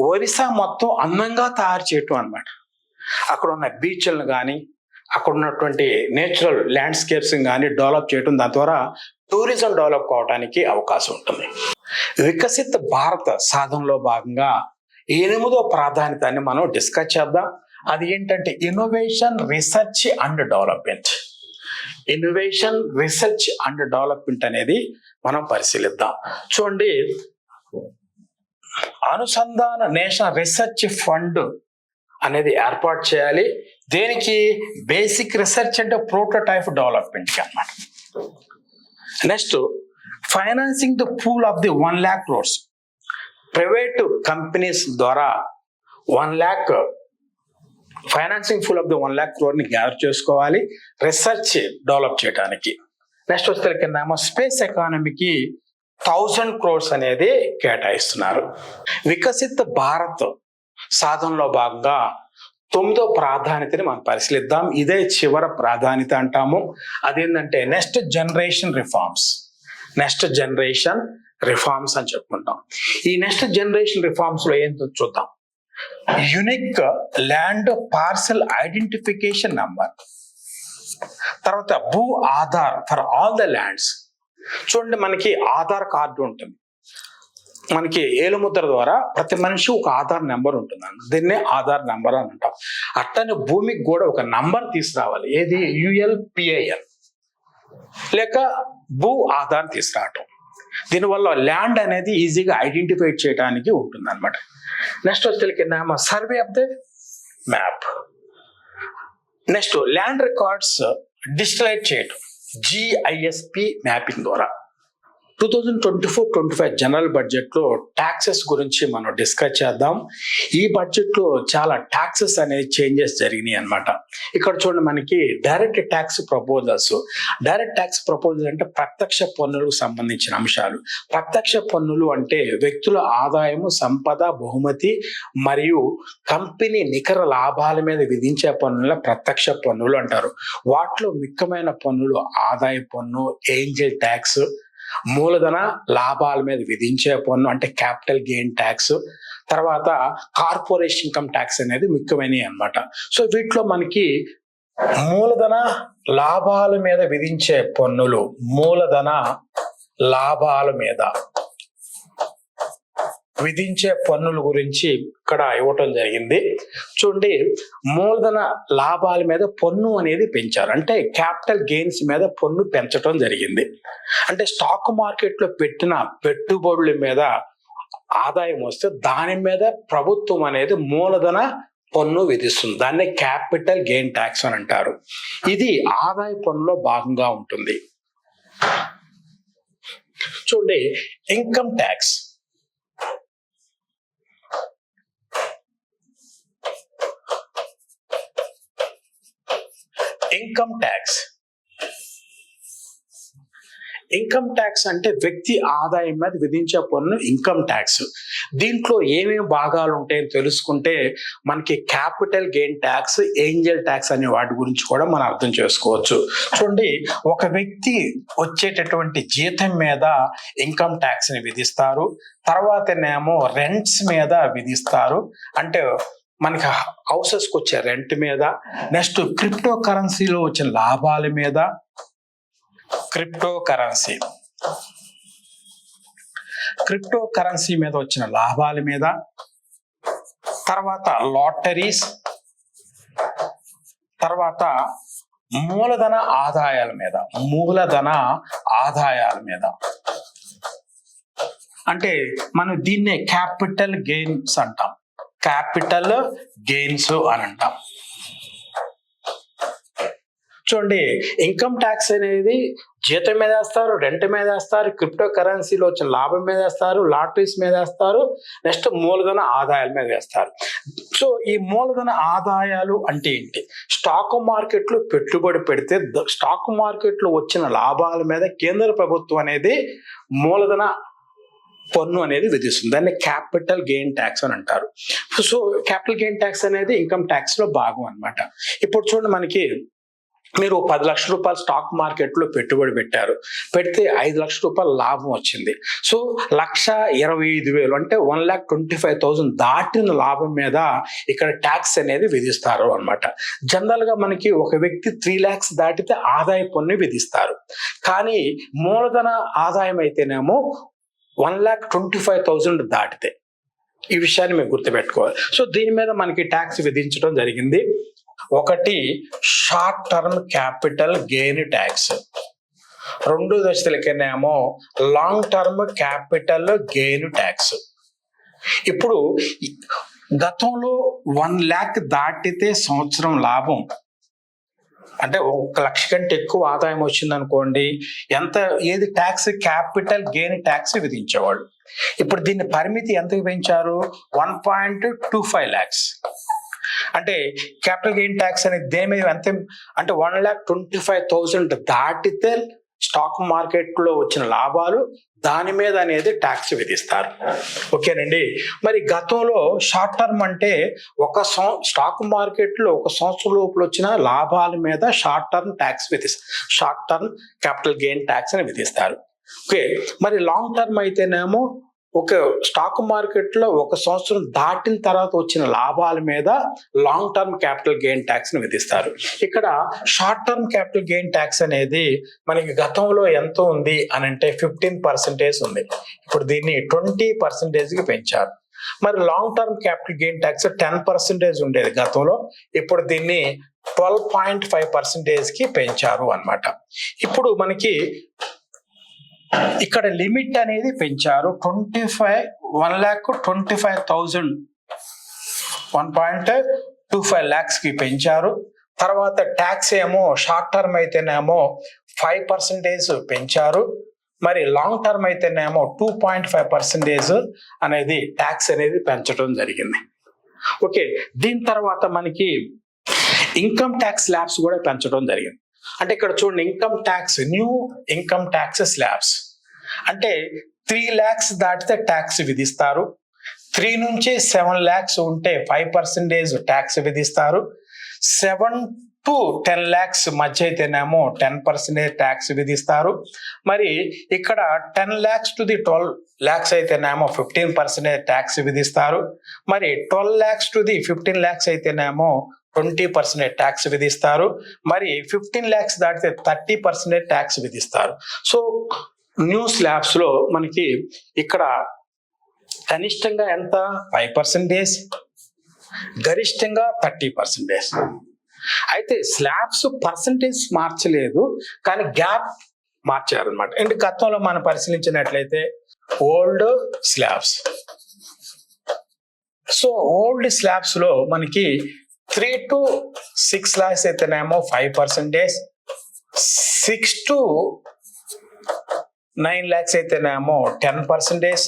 ఒరిస్సా మొత్తం అందంగా తయారు చేయటం అన్నమాట. అక్కడ ఉన్న బీచ్లను కానీ, అక్కడ ఉన్నటువంటి నేచురల్ ల్యాండ్స్కేప్స్ కానీ డెవలప్ చేయటం. దాని ద్వారా టూరిజం డెవలప్ కావడానికి అవకాశం ఉంటుంది. వికసిత భారత సాధనలో భాగంగా 8వ ప్రాధాన్యతని మనం డిస్కస్ చేద్దాం. అది ఏంటంటే innovation, research and development. Innovation, research and development అనేది మనం పరిశీలిద్దాం. చూడండి, అనుసంధాన నేషనల్ రీసెర్చ్ ఫండ్ అనేది ఏర్పాటు చేయాలి. దేనికి? బేసిక్ రీసెర్చ్ అంటే ప్రోటోటైప్ డెవలప్మెంట్ కి అన్నమాట. Next financing the pool of the 1 lakh crores. Private companies ద్వారా 1 lakh financing full of the 1 lakh crore ని గ్యాదర్ చేసుకోవాలి రీసెర్చ్ డెవలప్ చేయడానికి. నెక్స్ట్ వచ్చేసరికి స్పేస్ ఎకానమీకి 1000 crores అనేది కేటాయిస్తున్నారు. వికసిత భారత్ సాధనలో భాగంగా 9వ ప్రాధాన్యతని మనం పరిశీలిద్దాం. ఇదే చివరి ప్రాధాన్యత అంటాము. అదేంటంటే next generation reforms. Next generation reforms అని చెప్పుకుంటాం. ఈ నెక్స్ట్ జనరేషన్ రిఫార్మ్స్ లో ఏంటో చూద్దాం. Unique land parcel identification number. తర్వాత భూ Aadhaar for all the lands. చూడండి, మనకి ఆధార్ కార్డు ఉంటుంది, మనకి ఏలుముద్ర ద్వారా ప్రతి మనిషి ఒక ఆధార్ నెంబర్ ఉంటుంది, దీన్నే ఆధార్ నెంబర్ అని అంటాం. అట్టనే భూమికి కూడా ఒక నంబర్ తీసుకురావాలి, ఏది ULPIN లేక భూ ఆధార్ తీసుకురావటం. దీనివల్ల ల్యాండ్ అనేది ఈజీగా ఐడెంటిఫై చేయడానికి ఉంటుంది అనమాట. నెక్స్ట్ వచ్చి survey of the map. Next land records digitalise చేయటం GISP మ్యాపింగ్ ద్వారా. 2024-25 జనరల్ బడ్జెట్ లో ట్యాక్సెస్ గురించి మనం డిస్కస్ చేద్దాం. ఈ బడ్జెట్ లో చాలా ట్యాక్సెస్ అనేది చేంజెస్ జరిగినాయి అనమాట. ఇక్కడ చూడండి, మనకి direct tax proposals. Direct tax proposal అంటే ప్రత్యక్ష పన్నులకు సంబంధించిన అంశాలు. ప్రత్యక్ష పన్నులు అంటే వ్యక్తుల ఆదాయము, సంపద, బహుమతి మరియు కంపెనీ నికర లాభాల మీద విధించే పన్నుల ప్రత్యక్ష పన్నులు అంటారు. వాటిలో ముఖ్యమైన పన్నులు ఆదాయ పన్ను, ఏంజల్ ట్యాక్స్, మూలధన లాభాల మీద విధించే పన్ను అంటే క్యాపిటల్ గెయిన్ ట్యాక్స్, తర్వాత కార్పొరేషన్ ఇన్కమ్ ట్యాక్స్ అనేది ముఖ్యమైనవి అన్నమాట. సో వీటిలో మనకి మూలధన లాభాల మీద విధించే పన్నులు, మూలధన లాభాల మీద విధించే పన్నుల గురించి ఇక్కడ ఇవ్వటం జరిగింది. చూడండి, మూలధన లాభాల మీద పన్ను అనేది పెంచారు, అంటే క్యాపిటల్ గెయిన్స్ మీద పన్ను పెంచడం జరిగింది. అంటే స్టాక్ మార్కెట్ లో పెట్టిన పెట్టుబడుల మీద ఆదాయం వస్తే దాని మీద ప్రభుత్వం అనేది మూలధన పన్ను విధిస్తుంది, దాన్ని క్యాపిటల్ గెయిన్ ట్యాక్స్ అని అంటారు. ఇది ఆదాయ పన్నులో భాగంగా ఉంటుంది. చూడండి, income tax. Income tax, income tax అంటే వ్యక్తి ఆదాయం మీద విధించే పన్ను ఇన్కమ్ ట్యాక్స్. దీంట్లో ఏమేమి భాగాలు ఉంటాయని తెలుసుకుంటే మనకి capital gain tax, Angel tax అనే వాటి గురించి కూడా మనం అర్థం చేసుకోవచ్చు. చూడండి, ఒక వ్యక్తి వచ్చేటటువంటి జీతం మీద ఇన్కమ్ ట్యాక్స్ ని విధిస్తారు, తర్వాతనేమో రెంట్స్ మీద విధిస్తారు, అంటే మనకి హౌసెస్కి వచ్చే రెంట్ మీద, నెక్స్ట్ క్రిప్టో కరెన్సీలో వచ్చిన లాభాల మీద, క్రిప్టో కరెన్సీ మీద వచ్చిన లాభాల మీద, తర్వాత లాటరీస్, తర్వాత మూలధన ఆదాయాల మీద, అంటే మనం దీన్నే క్యాపిటల్ గెయిన్స్ అంటాం, క్యాపిటల్ గెయిన్స్ అని అంటాం. చూడండి, ఇన్కమ్ ట్యాక్స్ అనేది జీతం మీద వేస్తారు, రెంట్ మీద వేస్తారు, క్రిప్టో కరెన్సీలో వచ్చిన లాభం మీద వేస్తారు, లాటరీస్ మీద వేస్తారు, నెక్స్ట్ మూలధన ఆదాయాల మీద వేస్తారు. సో ఈ మూలధన ఆదాయాలు అంటే ఏంటి? స్టాక్ మార్కెట్లో పెట్టుబడి పెడితే స్టాక్ మార్కెట్లో వచ్చిన లాభాల మీద కేంద్ర ప్రభుత్వం అనేది మూలధన పన్ను అనేది విధిస్తుంది, దాన్ని క్యాపిటల్ గెయిన్ ట్యాక్స్ అని అంటారు. సో క్యాపిటల్ గెయిన్ ట్యాక్స్ అనేది ఇన్కమ్ ట్యాక్స్ లో భాగం అన్నమాట. ఇప్పుడు చూడండి, మనకి మీరు 10 లక్షల రూపాయలు స్టాక్ మార్కెట్ లో పెట్టుబడి పెడితే 5 లక్షల రూపాయల లాభం వచ్చింది. సో 1,25,000 అంటే 1,25,000 దాటిన లాభం మీద ఇక్కడ ట్యాక్స్ అనేది విధిస్తారు అన్నమాట. జనరల్ గా మనకి ఒక వ్యక్తి 3 lakhs దాటితే ఆదాయ పన్ను విధిస్తారు, కానీ మూలధన ఆదాయం అయితేనేమో 1,25,000 దాటితే. ఈ విషయాన్ని మేము గుర్తుపెట్టుకోవాలి. సో దీని మీద మనకి ట్యాక్స్ విధించడం జరిగింది. ఒకటి short term capital gain tax, రెండో దశలకేనేమో long term capital gain tax. ఇప్పుడు గతంలో 1 lakh దాటితే సంవత్సరం లాభం అంటే 1 లక్ష కంటే ఎక్కువ ఆదాయం వచ్చింది అనుకోండి, ఏది ట్యాక్స్? క్యాపిటల్ గెయిన్ ట్యాక్స్ విధించేవాళ్ళు. ఇప్పుడు దీన్ని పరిమితి ఎంతకు పెంచారు? 1.25 lakhs. అంటే క్యాపిటల్ గెయిన్ ట్యాక్స్ అనేది దేని మీద ఎంత అంటే 1,25,000 దాటితే స్టాక్ మార్కెట్ లో వచ్చిన లాభాలు దాని మీద అనేది ట్యాక్స్ విధిస్తారు. ఓకేనండి. మరి గతంలో షార్ట్ టర్మ్ అంటే స్టాక్ మార్కెట్ లో 1 సంవత్సరం లోపల వచ్చిన లాభాల మీద short term tax short term capital gain tax అని విధిస్తారు. ఓకే. మరి లాంగ్ టర్మ్ అయితేనేమో ఒక స్టాక్ మార్కెట్ లో ఒక సంవత్సరం దాటిన తర్వాత వచ్చిన లాభాల మీద long term capital gain tax ని విధిస్తారు. ఇక్కడ short term capital gain tax అనేది మనకి గతంలో ఎంత ఉంది అని అంటే 15% ఉంది. ఇప్పుడు దీన్ని 20% కి పెంచారు. మరి long term capital gain tax 10% ఉండేది గతంలో, ఇప్పుడు దీన్ని 12.5% కి పెంచారు అన్నమాట. ఇప్పుడు మనకి ఇక్కడ లిమిట్ అనేది పెంచారు. 1,25,000 lakhs కి పెంచారు. తర్వాత ట్యాక్స్ ఏమో షార్ట్ టర్మ్ అయితేనేమో 5% పెంచారు. మరి లాంగ్ టర్మ్ అయితేనేమో 2.5% అనేది ట్యాక్స్ అనేది పెంచడం జరిగింది. ఓకే, దీని తర్వాత మనకి ఇన్కమ్ ట్యాక్స్ స్లాబ్స్ కూడా పెంచడం జరిగింది. అంటే ఇక్కడ చూడండి, income tax, new income tax slabs అంటే 3 lakhs దాటితే ట్యాక్స్ విధిస్తారు. 3 నుంచి 7 lakhs ఉంటే 5% ట్యాక్స్ విధిస్తారు. 7 to 10 lakhs మధ్య అయితేనేమో 10% ట్యాక్స్ విధిస్తారు. మరి ఇక్కడ 10 lakhs to 12 lakhs అయితేనేమో 15% ట్యాక్స్ విధిస్తారు. మరి 12 lakhs to 15 lakhs అయితేనేమో 20% ట్యాక్స్ విధిస్తారు. మరి 15 lakhs దాటితే 30% ట్యాక్స్ విధిస్తారు. సో న్యూ స్లాబ్స్ లో మనకి ఇక్కడ కనిష్టంగా ఎంత 5%, గరిష్టంగా 30%. అయితే స్లాబ్స్ పర్సంటేజ్ మార్చలేదు, కానీ గ్యాప్ మార్చారు అనమాట. అండ్ గతంలో మనం పరిశీలించినట్లయితే old slabs, so old slabs లో మనకి 3 to 6 lakhs అయితేనేమో 5%, 6 to 9 lakhs అయితేనేమో 10%,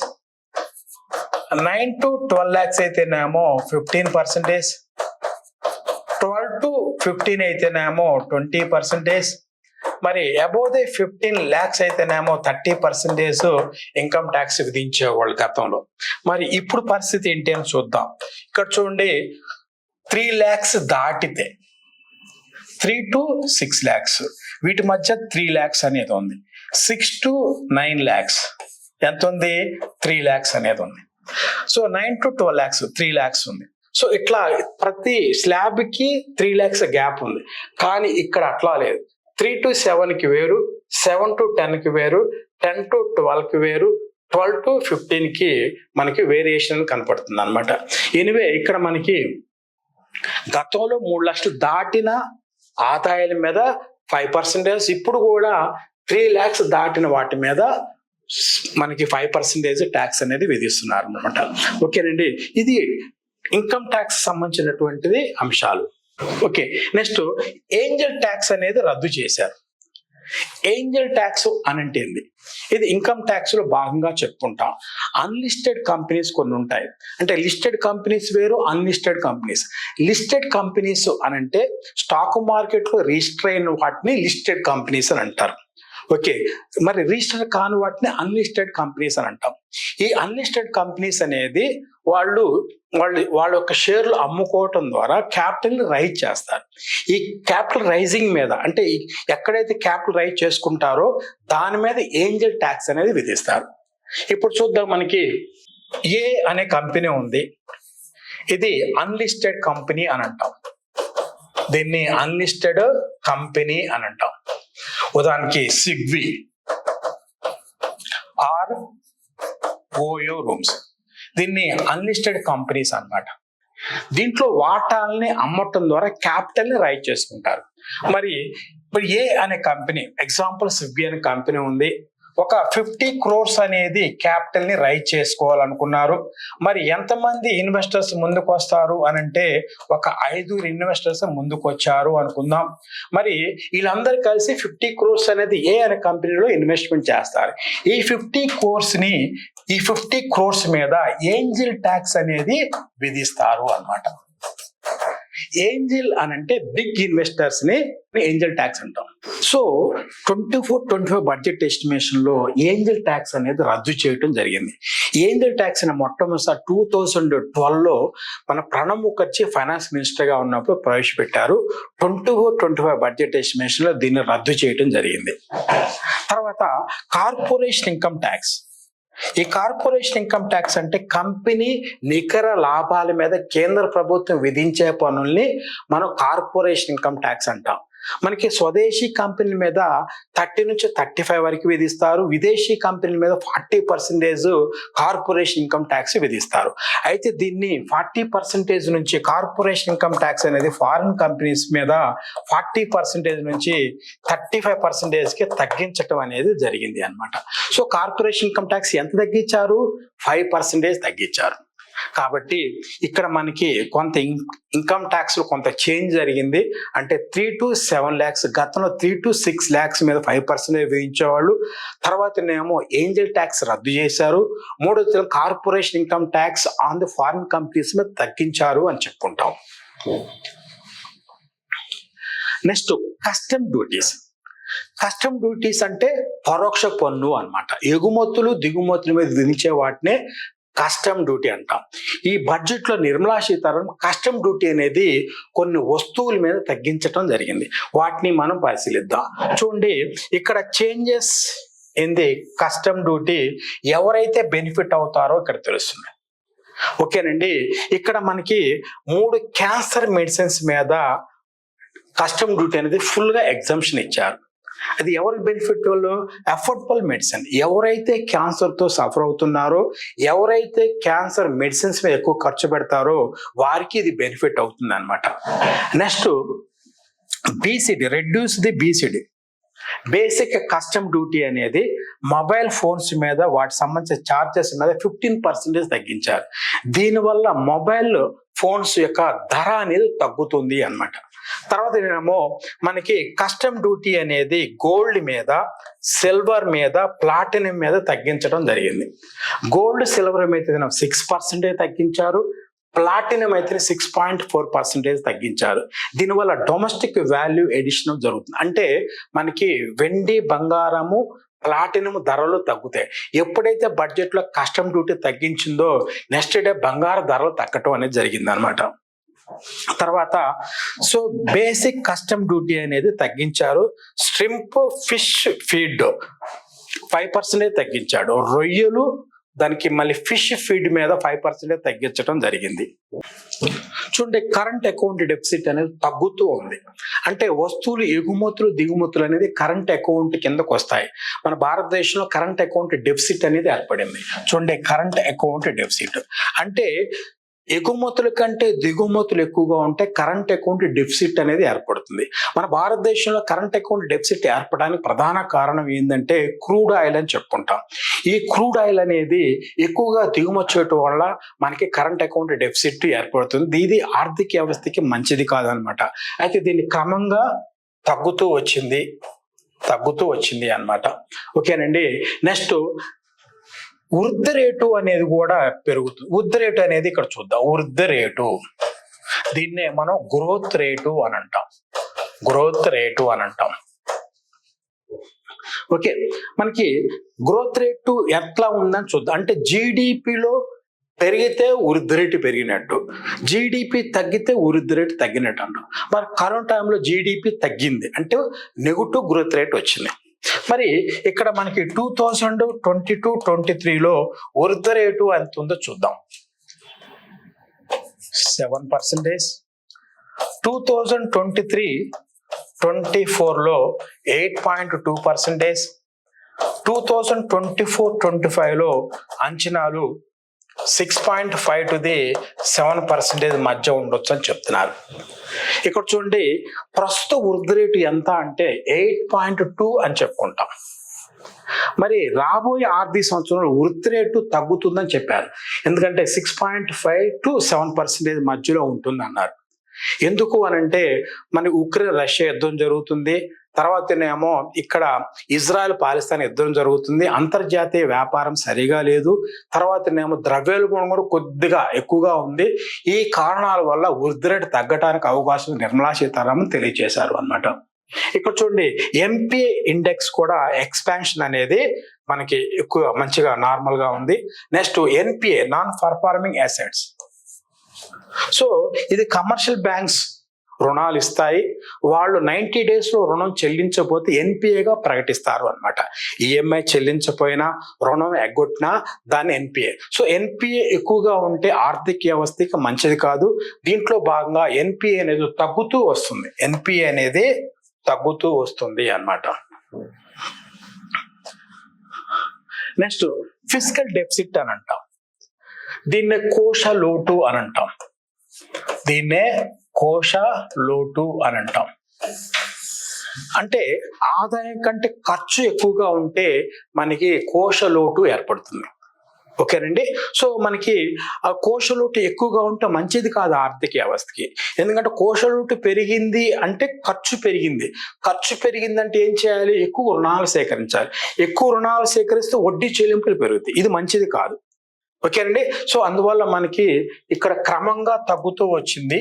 9 to 12 lakhs అయితేనేమో 15%, 12 to 15 అయితేనేమో 20%, మరి అబోవ్ ది 15 lakhs అయితేనేమో 30% ఇన్కమ్ ట్యాక్స్ విధించేవాళ్ళు గతంలో. మరి ఇప్పుడు పరిస్థితి ఏంటి అని చూద్దాం. ఇక్కడ చూడండి, 3 lakhs దాటితే 3 to 6 lakhs, వీటి మధ్య 3 lakhs అనేది ఉంది. 6 to 9 lakhs ఎంత ఉంది? 3 lakhs అనేది ఉంది. సో 9 to 12 lakhs 3 lakhs ఉంది. సో ఇట్లా ప్రతి స్లాబ్ కి 3 lakhs గ్యాప్ ఉంది. కానీ ఇక్కడ అట్లా లేదు. 3 to 7 కి వేరు, 7 to 10 కి వేరు, 10 to 12 కి వేరు, 12 to 15 కి మనకి వేరియేషన్ కనపడుతుంది అనమాట. ఎనివే ఇక్కడ మనకి గతంలో 3 లక్షలు దాటిన ఆదాయాల మీద 5%, ఇప్పుడు కూడా 3 lakhs దాటిన వాటి మీద మనకి 5% ట్యాక్స్ అనేది విధిస్తున్నారు అనమాట. ఓకేనండి, ఇది ఇన్కమ్ ట్యాక్స్ సంబంధించినటువంటిది అంశాలు. ఓకే, నెక్స్ట్ ఏంజల్ ట్యాక్స్ అనేది రద్దు చేశారు. ఏంజల్ ట్యాక్స్ అనంటే ఏంది? ఇది ఇన్కమ్ ట్యాక్స్ లో భాగంగా చెప్పుకుంటాం. అన్లిస్టెడ్ కంపెనీస్ కొన్ని ఉంటాయి. అంటే లిస్టెడ్ కంపెనీస్ వేరు, అన్లిస్టెడ్ కంపెనీస్. లిస్టెడ్ కంపెనీస్ అనంటే స్టాక్ మార్కెట్ లో రిజిస్టర్ అయిన వాటిని లిస్టెడ్ కంపెనీస్ అని అంటారు. ఓకే, మరి రిజిస్టర్ కాని వాటిని అన్లిస్టెడ్ కంపెనీస్ అని అంటాం. ఈ అన్లిస్టెడ్ కంపెనీస్ అనేది వాళ్ళ యొక్క షేర్లు అమ్ముకోవటం ద్వారా క్యాపిటల్ రైజ్ చేస్తారు. ఈ క్యాపిటల్ రైజింగ్ మీద, అంటే ఎక్కడైతే క్యాపిటల్ రైజ్ చేసుకుంటారో దాని మీద ఏంజల్ ట్యాక్స్ అనేది విధిస్తారు. ఇప్పుడు చూద్దాం, మనకి ఏ అనే కంపెనీ ఉంది. ఇది అన్లిస్టెడ్ కంపెనీ అని అంటాం. దీన్ని అన్లిస్టెడ్ కంపెనీ అని అంటాం. ఉదాహరణకి సిగ్వి ఆర్ ఓయో రూమ్స్, దీన్ని అన్లిస్టెడ్ కంపెనీస్ అన్నమాట. దీంట్లో వాటాలని అమ్మటం ద్వారా క్యాపిటల్ ని రైజ్ చేసుకుంటారు. మరి ఇప్పుడు ఏ అనే కంపెనీ, ఎగ్జాంపుల్ స్విగ్గీ అనే కంపెనీ ఉంది. ఒక 50 crores అనేది క్యాపిటల్ ని రైజ్ చేసుకోవాలనుకున్నారు. మరి ఎంతమంది ఇన్వెస్టర్స్ ముందుకు వస్తారు అని అంటే ఒక 5 ఇన్వెస్టర్స్ ముందుకు వచ్చారు అనుకుందాం. మరి వీళ్ళందరూ కలిసి 50 crores అనేది ఏ అనే కంపెనీలో ఇన్వెస్ట్మెంట్ చేస్తారు. ఈ 50 crores మీద ఏంజిల్ ట్యాక్స్ అనేది విధిస్తారు అన్నమాట. ఏంజిల్ అనంటే బిగ్ ఇన్వెస్టర్స్ ని ఏంజిల్ ట్యాక్స్ అంటాం. సో 24-25 బడ్జెట్ ఎస్టిమేషన్ లో ఏంజిల్ ట్యాక్స్ అనేది రద్దు చేయడం జరిగింది. ఏంజిల్ ట్యాక్స్ ని మొట్టమొదటిసారి 2012 లో మన ప్రణబ్ ముఖర్జీ ఫైనాన్స్ మినిస్టర్ గా ఉన్నప్పుడు ప్రవేశపెట్టారు. 24-25 బడ్జెట్ ఎస్టిమేషన్ లో దీన్ని రద్దు చేయడం జరిగింది. తర్వాత కార్పొరేషన్ ఇన్కమ్ ట్యాక్స్, ఈ కార్పొరేషన్ ఇన్కమ్ ట్యాక్స్ అంటే కంపెనీ నికర లాభాల మీద కేంద్ర ప్రభుత్వం విధించే పన్నుల్ని మనం కార్పొరేషన్ ఇన్కమ్ ట్యాక్స్ అంటాం. మనకి స్వదేశీ కంపెనీల మీద 30 నుంచి 35 వరకు విధిస్తారు. విదేశీ కంపెనీల మీద 40% కార్పొరేషన్ ఇన్కమ్ ట్యాక్స్ విధిస్తారు. అయితే దీన్ని 40% నుంచి కార్పొరేషన్ ఇన్కమ్ ట్యాక్స్ అనేది ఫారిన్ కంపెనీస్ మీద 40% నుంచి 35%కి తగ్గించడం అనేది జరిగింది అన్నమాట. సో కార్పొరేషన్ ఇన్కమ్ ట్యాక్స్ ఎంత తగ్గించారు? 5% తగ్గించారు. కాబట్టి ఇక్కడ మనకి కొంత ఇన్కమ్ ట్యాక్స్ లో కొంత చేంజ్ జరిగింది. అంటే 3 to 7 lakhs, గతంలో 3 to 6 lakhs మీద 5% విధించేవాళ్ళు. తర్వాత ఏమో ఏంజల్ ట్యాక్స్ రద్దు చేశారు. మూడోది corporation income tax on the foreign companies మీద తగ్గించారు అని చెప్పుకుంటాం. Next custom duties. Custom duties అంటే పరోక్ష పన్ను అన్నమాట. ఎగుమతులు దిగుమతుల మీద విధించే వాటినే కస్టమ్ డ్యూటీ అంటాం. ఈ బడ్జెట్ లో నిర్మలా సీతారామన్ కస్టమ్ డ్యూటీ అనేది కొన్ని వస్తువుల మీద తగ్గించడం జరిగింది. వాటిని మనం పరిశీలిద్దాం. చూడండి, ఇక్కడ changes in the custom duty ఎవరైతే బెనిఫిట్ అవుతారో ఇక్కడ తెలుస్తుంది. ఓకేనండి, ఇక్కడ మనకి 3 క్యాన్సర్ మెడిసిన్స్ మీద కస్టమ్ డ్యూటీ అనేది ఫుల్ గా ఎగ్జంప్షన్ ఇచ్చారు. అది ఎవరికి బెనిఫిట్? వాళ్ళు అఫోర్డబుల్ మెడిసిన్, ఎవరైతే క్యాన్సర్ తో సఫర్ అవుతున్నారో, ఎవరైతే క్యాన్సర్ మెడిసిన్స్ మీద ఎక్కువ ఖర్చు పెడతారో వారికి ఇది బెనిఫిట్ అవుతుంది అనమాట. Next BCD, reduce the BCD, basic custom duty అనేది మొబైల్ ఫోన్స్ మీద వాటికి సంబంధించిన ఛార్జెస్ మీద 15% తగ్గించారు. దీనివల్ల మొబైల్ ఫోన్స్ యొక్క ధర అనేది తగ్గుతుంది అన్నమాట. తర్వాత ఏమో మనకి కస్టమ్ డ్యూటీ అనేది గోల్డ్ మీద, సిల్వర్ మీద, ప్లాటినం మీద తగ్గించడం జరిగింది. గోల్డ్ సిల్వర్ మీద 6% తగ్గించారు. ప్లాటినం అయితే 6.4% తగ్గించారు. దీనివల్ల డొమెస్టిక్ వాల్యూ ఎడిషన్ జరుగుతుంది. అంటే మనకి వెండి, బంగారము, ప్లాటినం ధరలు తగ్గుతాయి. ఎప్పుడైతే బడ్జెట్ లో కస్టమ్ డ్యూటీ తగ్గించిందో నెక్స్ట్ డే బంగారు ధరలు తగ్గటం అనేది జరిగింది అనమాట. తర్వాత సో బేసిక్ కస్టమ్ డ్యూటీ అనేది తగ్గించారు. Shrimp, fish feed 5% తగ్గించాడు. రొయ్యలు, దానికి మళ్ళీ ఫిష్ ఫీడ్ మీద 5% తగ్గించడం జరిగింది. చూడండి, కరెంట్ అకౌంట్ డెఫిసిట్ అనేది తగ్గుతూ ఉంది. అంటే వస్తువులు ఎగుమతులు దిగుమతులు అనేది కరెంట్ అకౌంట్ కిందకు వస్తాయి. మన భారతదేశంలో కరెంట్ అకౌంట్ డెఫిసిట్ అనేది ఏర్పడింది. చూడండి, కరెంట్ అకౌంట్ డెఫిసిట్ అంటే ఎగుమతుల కంటే దిగుమతులు ఎక్కువగా ఉంటే కరెంట్ అకౌంట్ డెఫిసిట్ అనేది ఏర్పడుతుంది. మన భారతదేశంలో కరెంట్ అకౌంట్ డెఫిసిట్ ఏర్పడడానికి ప్రధాన కారణం ఏంటంటే క్రూడ్ ఆయిల్ అని చెప్పుకుంటాం. ఈ క్రూడ్ ఆయిల్ అనేది ఎక్కువగా దిగుమతి చేయటం వల్ల మనకి కరెంట్ అకౌంట్ డెఫిసిట్ ఏర్పడుతుంది. ఇది ఆర్థిక వ్యవస్థకి మంచిది కాదనమాట. అయితే దీన్ని క్రమంగా తగ్గుతూ వచ్చింది అన్నమాట. ఓకేనండి. నెక్స్ట్ వృద్ధి రేటు అనేది కూడా పెరుగుతుంది. వృద్ధి రేటు అనేది ఇక్కడ చూద్దాం. వృద్ధి రేటు, దీన్నే మనం గ్రోత్ రేటు అని అంటాం. ఓకే, మనకి గ్రోత్ రేటు ఎట్లా ఉందని చూద్దాం. అంటే జీడిపిలో పెరిగితే వృద్ధి రేటు పెరిగినట్టు, జీడిపి తగ్గితే వృద్ధి రేటు తగ్గినట్టు అంటాం. మరి కరోనా టైంలో జీడిపి తగ్గింది అంటే నెగటివ్ గ్రోత్ రేట్ వచ్చింది. మరి ఇక్కడ మనకి 2022-23లో వృద్ధి రేటు ఎంత ఉందో చూద్దాం. 7%. 2023-24లో 8.2%. 2024-25లో అంచనాలు 6.5 to 7% మధ్య ఉండొచ్చు అని చెప్తున్నారు. ఇక్కడ చూడండి, ప్రస్తుత వృద్ధి రేటు ఎంత అంటే 8.2 అని చెప్పుకుంటాం. మరి రాబోయే ఆర్థిక సంవత్సరంలో వృద్ధి రేటు తగ్గుతుందని చెప్పారు. ఎందుకంటే 6.5 to 7% మధ్యలో ఉంటుంది అన్నారు. ఎందుకు అనంటే మన ఉక్రెయిన్ రష్యా యుద్ధం జరుగుతుంది. తర్వాతనేమో ఇక్కడ ఇజ్రాయెల్ పాలస్తీన్ యుద్ధం జరుగుతుంది. అంతర్జాతీయ వ్యాపారం సరిగా లేదు. తర్వాతనేమో ద్రవ్యోల్బణం కూడా కొద్దిగా ఎక్కువగా ఉంది. ఈ కారణాల వల్ల వృద్ధి రేటు తగ్గడానికి అవకాశం నిర్మలా సీతారామన్ తెలియజేశారు అన్నమాట. ఇక్కడ చూడండి, ఎంపీఏ ఇండెక్స్ కూడా ఎక్స్పాన్షన్ అనేది మనకి ఎక్కువ మంచిగా నార్మల్ గా ఉంది. Next NPA, non performing assets. So ఇది కమర్షియల్ బ్యాంక్స్ రుణాలు ఇస్తాయి. వాళ్ళు 90 డేస్లో రుణం చెల్లించకపోతే ఎన్పిఏగా ప్రకటిస్తారు అనమాట. ఈఎంఐ చెల్లించకపోయినా రుణం ఎగ్గొట్టినా దాన్ని ఎన్పిఏ. సో ఎన్పిఏ ఎక్కువగా ఉంటే ఆర్థిక వ్యవస్థకి మంచిది కాదు. దీంట్లో భాగంగా ఎన్పిఏ అనేది తగ్గుతూ వస్తుంది. ఎన్పిఏ అనేది తగ్గుతూ వస్తుంది అన్నమాట. నెక్స్ట్ ఫిస్కల్ డెఫిసిట్ అని అంటాం. దీన్నే కోశ లోటు అని అంటాం. దీన్నే కోశ లోటు అని అంటాం. అంటే ఆదాయం కంటే ఖర్చు ఎక్కువగా ఉంటే మనకి కోశ లోటు ఏర్పడుతుంది. ఓకేనండి. సో మనకి ఆ కోశలోటు ఎక్కువగా ఉంటే మంచిది కాదు ఆర్థిక వ్యవస్థకి. ఎందుకంటే కోశలోటు పెరిగింది అంటే ఖర్చు పెరిగింది. ఖర్చు పెరిగిందంటే ఏం చేయాలి? ఎక్కువ రుణాలు సేకరించాలి. ఎక్కువ రుణాలు సేకరిస్తే వడ్డీ చెల్లింపులు పెరుగుతాయి. ఇది మంచిది కాదు. ఓకేనండి. సో అందువల్ల మనకి ఇక్కడ క్రమంగా తగ్గుతూ వచ్చింది.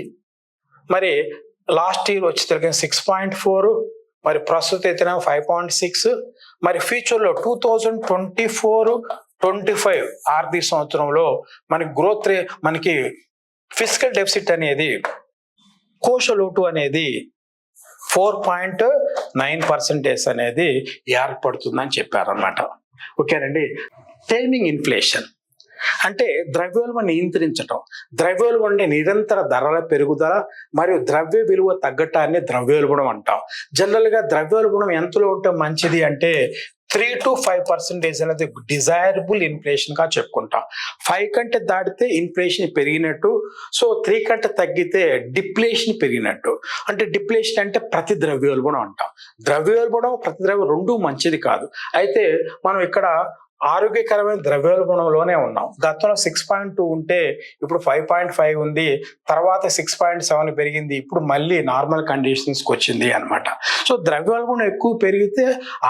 మరి లాస్ట్ ఇయర్ వచ్చేసరికి 6.4, మరి ప్రస్తుతం అయితే 5.6, మరి ఫ్యూచర్లో 2024-25 ఆర్థిక సంవత్సరంలో మనకి గ్రోత్ మనకి ఫిస్కల్ డెఫిసిట్ అనేది కోశ లోటు అనేది 4.9% అనేది ఏర్పడుతుందని చెప్పారన్నమాట. ఓకేనండి. టైమింగ్ ఇన్ఫ్లేషన్ అంటే ద్రవ్యోల్బణం నియంత్రించటం. ద్రవ్యోల్బణం అంటే నిరంతర ధరల పెరుగుదల మరియు ద్రవ్య విలువ తగ్గటాన్ని ద్రవ్యోల్బణం అంటాం. జనరల్ గా ద్రవ్యోల్బణం ఎంతలో ఉంటే మంచిది అంటే 3 to 5% అనేది డిజైరబుల్ ఇన్ఫ్లేషన్ గా చెప్పుకుంటాం. 5 కంటే దాటితే ఇన్ఫ్లేషన్ పెరిగినట్టు. సో 3 కంటే తగ్గితే డిప్లేషన్ పెరిగినట్టు. అంటే డిప్లేషన్ అంటే ప్రతి ద్రవ్యోల్బణం అంటాం. ద్రవ్యోల్బణం ప్రతి ద్రవ్యం రెండూ మంచిది కాదు. అయితే మనం ఇక్కడ ఆరోగ్యకరమైన ద్రవ్యోల్బణంలోనే ఉన్నాం. గతంలో 6.2 ఉంటే ఇప్పుడు 5.5 ఉంది. తర్వాత 6.7 పెరిగింది. ఇప్పుడు మళ్ళీ నార్మల్ కండిషన్స్కి వచ్చింది అనమాట. సో ద్రవ్యోల్బణం ఎక్కువ పెరిగితే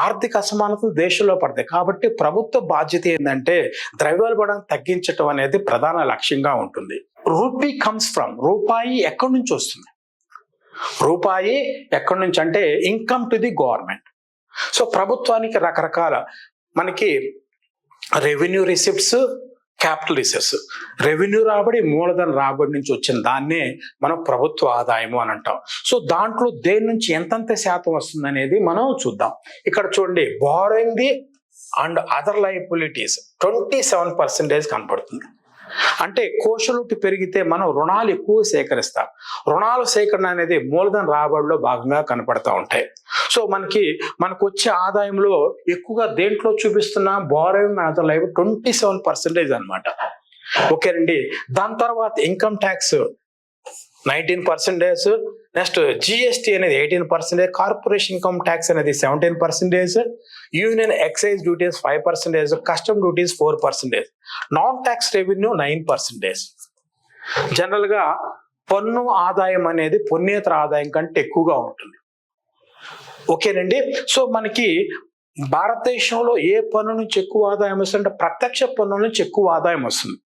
ఆర్థిక అసమానతలు దేశంలో పడతాయి. కాబట్టి ప్రభుత్వ బాధ్యత ఏంటంటే ద్రవ్యోల్బణం తగ్గించడం అనేది ప్రధాన లక్ష్యంగా ఉంటుంది. రూపీ కమ్స్ ఫ్రమ్, రూపాయి ఎక్కడి నుంచి వస్తుంది? రూపాయి ఎక్కడి నుంచి అంటే income to the government. So ప్రభుత్వానికి రకరకాల మనకి revenue receipts, capital receipts. Revenue రాబడి మూలధన రాబడి నుంచి వచ్చిన దాన్నే మనం ప్రభుత్వ ఆదాయము అని అంటాం. సో దాంట్లో దేని నుంచి ఎంతంత శాతం వస్తుంది అనేది మనం చూద్దాం. ఇక్కడ చూడండి, borrowing the and other liabilities 27% కనపడుతుంది. అంటే కోశలోటు పెరిగితే మనం రుణాలు ఎక్కువ సేకరిస్తాం. రుణాల సేకరణ అనేది మూలధన రాబడిలో భాగంగా కనపడతా ఉంటాయి. సో మనకు వచ్చే ఆదాయంలో ఎక్కువగా దేంట్లో చూపిస్తున్నా బారోయింగ్ అండ్ అదర్ లయబిలిటీ 27% అనమాట. ఓకేనండి. దాని తర్వాత ఇన్కమ్ ట్యాక్స్ 19%, నెక్స్ట్ జిఎస్టీ అనేది 18%, కార్పొరేషన్ ఇన్కమ్ ట్యాక్స్ అనేది 17%, union excise duties 5%, custom duties 4%, non tax revenue 9%. General గా పన్ను ఆదాయం అనేది పన్నేతర ఆదాయం కంటే ఎక్కువగా ఉంటుంది. ఓకేనండి. సో మనకి భారతదేశంలో ఏ పన్ను నుంచి ఎక్కువ ఆదాయం వస్తుందంటే ప్రత్యక్ష పన్నుల నుంచి ఎక్కువ ఆదాయం వస్తుంది.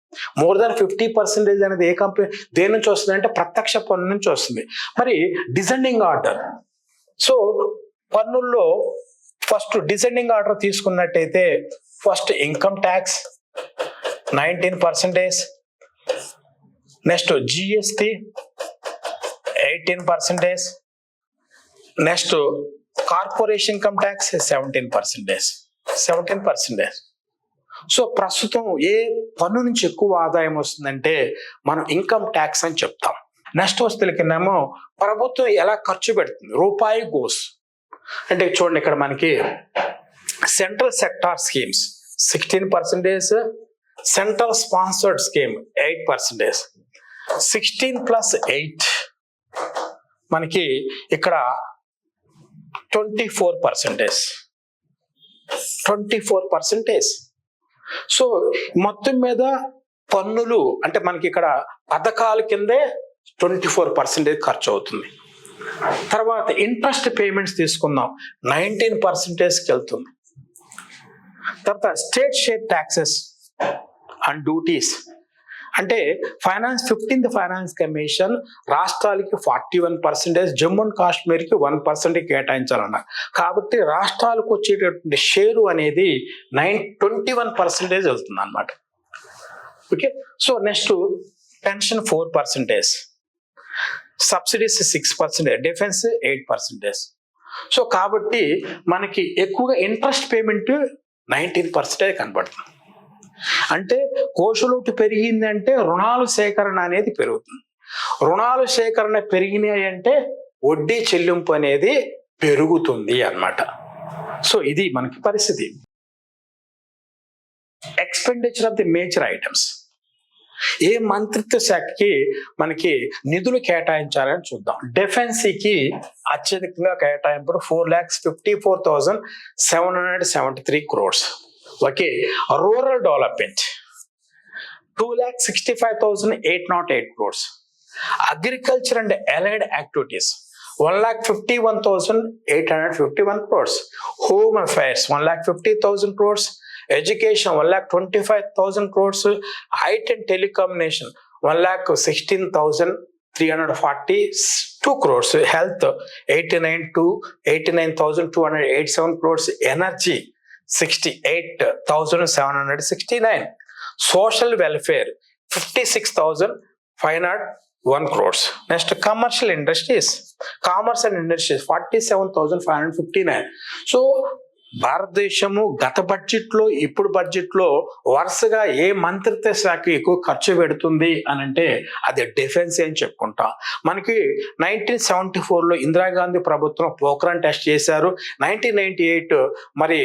మోర్ దాన్ 50% అనేది ఏ కంపెనీ దేని నుంచి వస్తుంది అంటే ప్రత్యక్ష పన్ను నుంచి వస్తుంది. మరి డిసెండింగ్ ఆర్డర్. సో పన్నుల్లో ఫస్ట్ డిసెండింగ్ ఆర్డర్ తీసుకున్నట్టయితే first income tax 19%, next GST 18%, next corporation income tax 17%. So ప్రస్తుతం ఏ పన్ను నుంచి ఎక్కువ ఆదాయం వస్తుందంటే మనం ఇన్కమ్ ట్యాక్స్ అని చెప్తాం. నెక్స్ట్ వస్తువులకినేమో ప్రభుత్వం ఎలా ఖర్చు పెడుతుంది, రూపాయి గోస్ అంటే చూడండి, ఇక్కడ మనకి central sector schemes 16%, central sponsored scheme 8%, 16+8 మనకి ఇక్కడ 24%. సో మొత్తం మీద పన్నులు అంటే మనకి ఇక్కడ పథకాల కిందే 24% ఖర్చు అవుతుంది. తర్వాత ఇంట్రెస్ట్ పేమెంట్స్ తీసుకుందాం, 19%కి వెళ్తుంది. తర్వాత state share taxes and duties అంటే 15th ఫైనాన్స్ కమిషన్ రాష్ట్రాలకి 41%, జమ్మూ అండ్ కాశ్మీర్కి 1% కేటాయించాలన్నారు. కాబట్టి రాష్ట్రాలకు వచ్చేటటువంటి షేరు అనేది 21% వెళ్తుంది అనమాట. Okay. So next pension 4%, subsidies 6%, defence 8%. So కాబట్టి మనకి ఎక్కువగా ఇంట్రెస్ట్ పేమెంట్ 19% కనబడుతుంది. అంటే కోశలోటు పెరిగిందంటే రుణాలు సేకరణ అనేది పెరుగుతుంది. రుణాలు సేకరణ పెరిగినాయి అంటే వడ్డీ చెల్లింపు అనేది పెరుగుతుంది అన్నమాట. సో ఇది మనకి పరిస్థితి. Expenditure of the major items, ఏ మంత్రిత్వ శాఖకి మనకి నిధులు కేటాయించాలని చూద్దాం. డిఫెన్స్కి అత్యధికంగా కేటాయింపులు 4,54,773 crores. Okay, rural development 2,65,808 crores. Agriculture and allied activities 1,51,851 crores. Home affairs 1,50,000 crores. Education 1,25,000 crores. IT and telecommunication 1,16,342 crores. Health 89,287 crores. Energy 68,769. Social welfare 56,501 crores. Next, commercial industries, commerce and industries 47,559. So భారతదేశము గత బడ్జెట్లో ఇప్పుడు బడ్జెట్లో వరుసగా ఏ మంత్రిత్వ శాఖ ఎక్కువ ఖర్చు పెడుతుంది అని అంటే అది డిఫెన్స్ అని చెప్పుకుంటాం. మనకి 1974లో ఇందిరాగాంధీ ప్రభుత్వం పోఖ్రాన్ టెస్ట్ చేశారు. 1998 మరి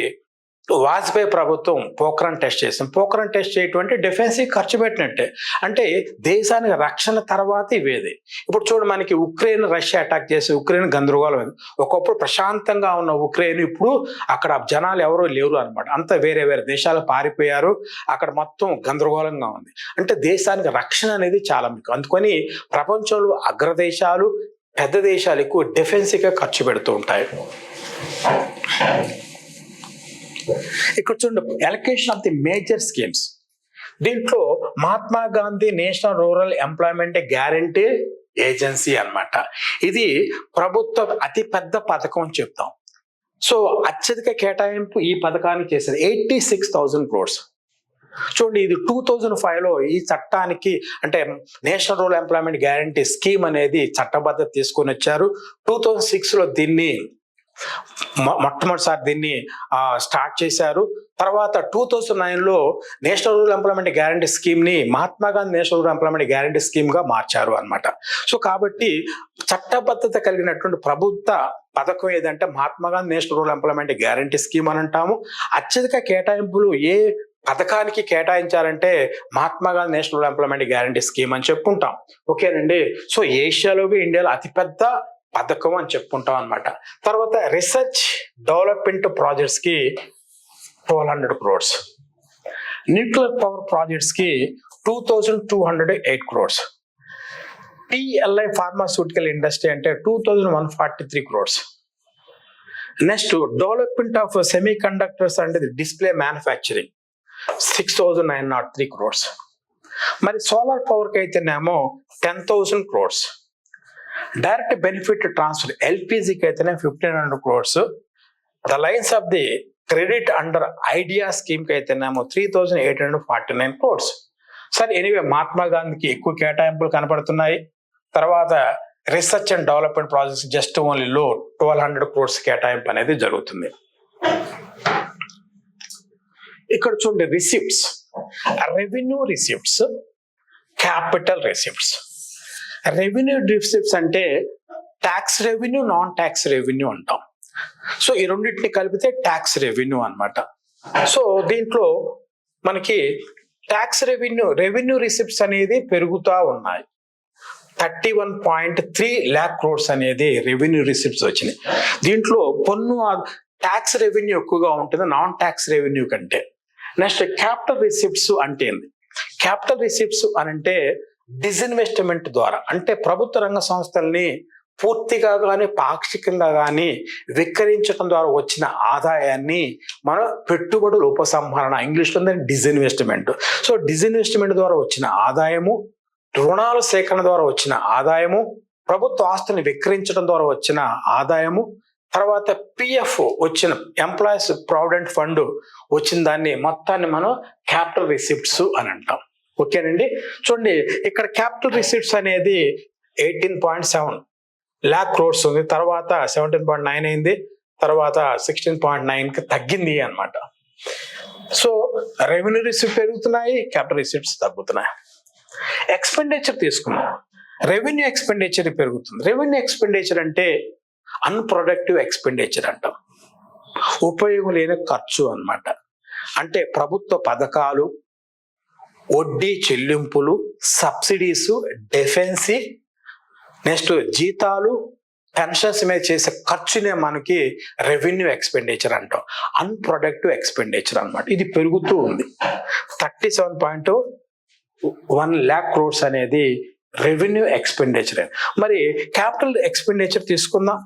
వాజ్పేయి ప్రభుత్వం పోఖ్రాన్ టెస్ట్ చేసింది. పోఖ్రాన్ టెస్ట్ చేయటం అంటే డిఫెన్స్కి ఖర్చు పెట్టినట్టే. అంటే దేశానికి రక్షణ తర్వాత ఇవేది. ఇప్పుడు చూడు, మనకి ఉక్రెయిన్ రష్యా అటాక్ చేసి ఉక్రెయిన్ గందరగోళం. ఒకప్పుడు ప్రశాంతంగా ఉన్న ఉక్రెయిన్ ఇప్పుడు అక్కడ జనాలు ఎవరో లేరు అనమాట. అంతా వేరే వేరే దేశాలకు పారిపోయారు. అక్కడ మొత్తం గందరగోళంగా ఉంది. అంటే దేశానికి రక్షణ అనేది చాలా ముఖ్యం. అందుకని ప్రపంచంలో అగ్రదేశాలు, పెద్ద దేశాలు ఎక్కువ డిఫెన్స్గా ఖర్చు పెడుతూ ఉంటాయి. ఇక్కడ చూడండి, allocation of the major schemes. దీంట్లో Mahatma Gandhi national rural employment guarantee agency అన్నమాట. ఇది ప్రభుత్వ అతి పెద్ద పథకం అని చెప్తాం. సో అత్యధిక కేటాయింపు ఈ పథకానికి చేసేది 86,000 crores. చూడండి, ఇది 2005లో ఈ చట్టానికి అంటే national rural employment guarantee scheme అనేది చట్టబద్ధత తీసుకొని వచ్చారు. 2006లో దీన్ని మొట్టమొదటిసారి దీన్ని స్టార్ట్ చేశారు. తర్వాత 2009లో national rural employment guarantee scheme ని Mahatma Gandhi national rural employment guarantee scheme గా మార్చారు అన్నమాట. సో కాబట్టి చట్టబద్ధత కలిగినటువంటి ప్రభుత్వ పథకం ఏదంటే Mahatma Gandhi national rural employment guarantee scheme అని అంటాము. అత్యధిక కేటాయింపులు ఏ పథకానికి కేటాయించారంటే Mahatma Gandhi national rural employment guarantee scheme అని చెప్పుకుంటాం. ఓకేనండి. సో ఏషియాలో ఇండియాలో అతిపెద్ద పథకం అని చెప్పుకుంటాం అనమాట. తర్వాత రీసెర్చ్ డెవలప్మెంట్ ప్రాజెక్ట్స్ కి 1,200 crores. న్యూక్లియర్ పవర్ ప్రాజెక్ట్స్ కి 2,208 crores. PLI ఫార్మాస్యూటికల్ ఇండస్ట్రీ అంటే 2,143 crores. Next, development of semi conductors and display manufacturing 6,903 crores. మరి సోలార్ పవర్ కి అయితేనేమో 10,000 crores. డైరెక్ట్ బెనిఫిట్ ట్రాన్స్ఫర్ ఎల్పిజికి అయితేనే 1,500 crores. The lines of the credit under idea scheme కి అయితేనేమో 3,849 crores. సరే, anyway Mahatma గాంధీకి ఎక్కువ కేటాయింపులు కనపడుతున్నాయి. తర్వాత research and development projects just only లో 1,200 crores కేటాయింపు అనేది జరుగుతుంది. ఇక్కడ చూడండి, receipts, revenue receipts, capital receipts. Revenue receipts అంటే tax revenue, non tax revenue అంటాం. సో ఈ రెండింటిని కలిపితే ట్యాక్స్ రెవెన్యూ అన్నమాట. సో దీంట్లో మనకి ట్యాక్స్ రెవెన్యూ రిసిప్ట్స్ అనేది పెరుగుతూ ఉన్నాయి. 31.3 lakh crores అనేది రెవెన్యూ రిసిప్ట్స్ వచ్చినాయి. దీంట్లో పన్ను ట్యాక్స్ రెవెన్యూ ఎక్కువగా ఉంటుంది నాన్ ట్యాక్స్ రెవెన్యూ కంటే. నెక్స్ట్, క్యాపిటల్ రిసిప్ట్స్ అంటే ఏంది? క్యాపిటల్ రిసిప్ట్స్ అని అంటే డిస్ఇన్వెస్ట్మెంట్ ద్వారా, అంటే ప్రభుత్వ రంగ సంస్థల్ని పూర్తిగా కానీ పాక్షికంగా కానీ విక్రయించడం ద్వారా వచ్చిన ఆదాయాన్ని మనం పెట్టుబడుల ఉపసంహరణ, ఇంగ్లీష్లో డిస్ఇన్వెస్ట్మెంట్. సో డిస్ఇన్వెస్ట్మెంట్ ద్వారా వచ్చిన ఆదాయము, రుణాల సేకరణ ద్వారా వచ్చిన ఆదాయము, ప్రభుత్వ ఆస్తుని విక్రయించడం ద్వారా వచ్చిన ఆదాయము, తర్వాత పిఎఫ్ వచ్చిన ఎంప్లాయీస్ ప్రావిడెంట్ ఫండ్ వచ్చిన దాన్ని మొత్తాన్ని మనం క్యాపిటల్ రిసిప్ట్స్ అని అంటాం. ఓకేనండి. చూడండి, ఇక్కడ క్యాపిటల్ రిసిప్ట్స్ అనేది 18.7 lakh crores ఉంది, తర్వాత 17.9 అయింది, తర్వాత 16.9కి తగ్గింది అన్నమాట. సో రెవెన్యూ రిసీప్ట్ పెరుగుతున్నాయి, క్యాపిటల్ రిసీప్ట్స్ తగ్గుతున్నాయి. ఎక్స్పెండిచర్ తీసుకున్నాం, రెవెన్యూ ఎక్స్పెండిచర్ పెరుగుతుంది. రెవెన్యూ ఎక్స్పెండిచర్ అంటే అన్ప్రొడక్టివ్ ఎక్స్పెండిచర్ అంటాం, ఉపయోగం లేని ఖర్చు అన్నమాట. అంటే ప్రభుత్వ పథకాలు, వడ్డీ చెల్లింపులు, సబ్సిడీస్, డిఫెన్సీ, నెక్స్ట్ జీతాలు, పెన్షన్స్ మీద చేసే ఖర్చునే మనకి రెవెన్యూ ఎక్స్పెండిచర్ అంటాం, అన్ప్రొడక్టివ్ ఎక్స్పెండిచర్ అన్నమాట. ఇది పెరుగుతూ ఉంది. 37.1 lakh crores అనేది రెవెన్యూ ఎక్స్పెండిచర్. మరి క్యాపిటల్ ఎక్స్పెండిచర్ తీసుకుందాం.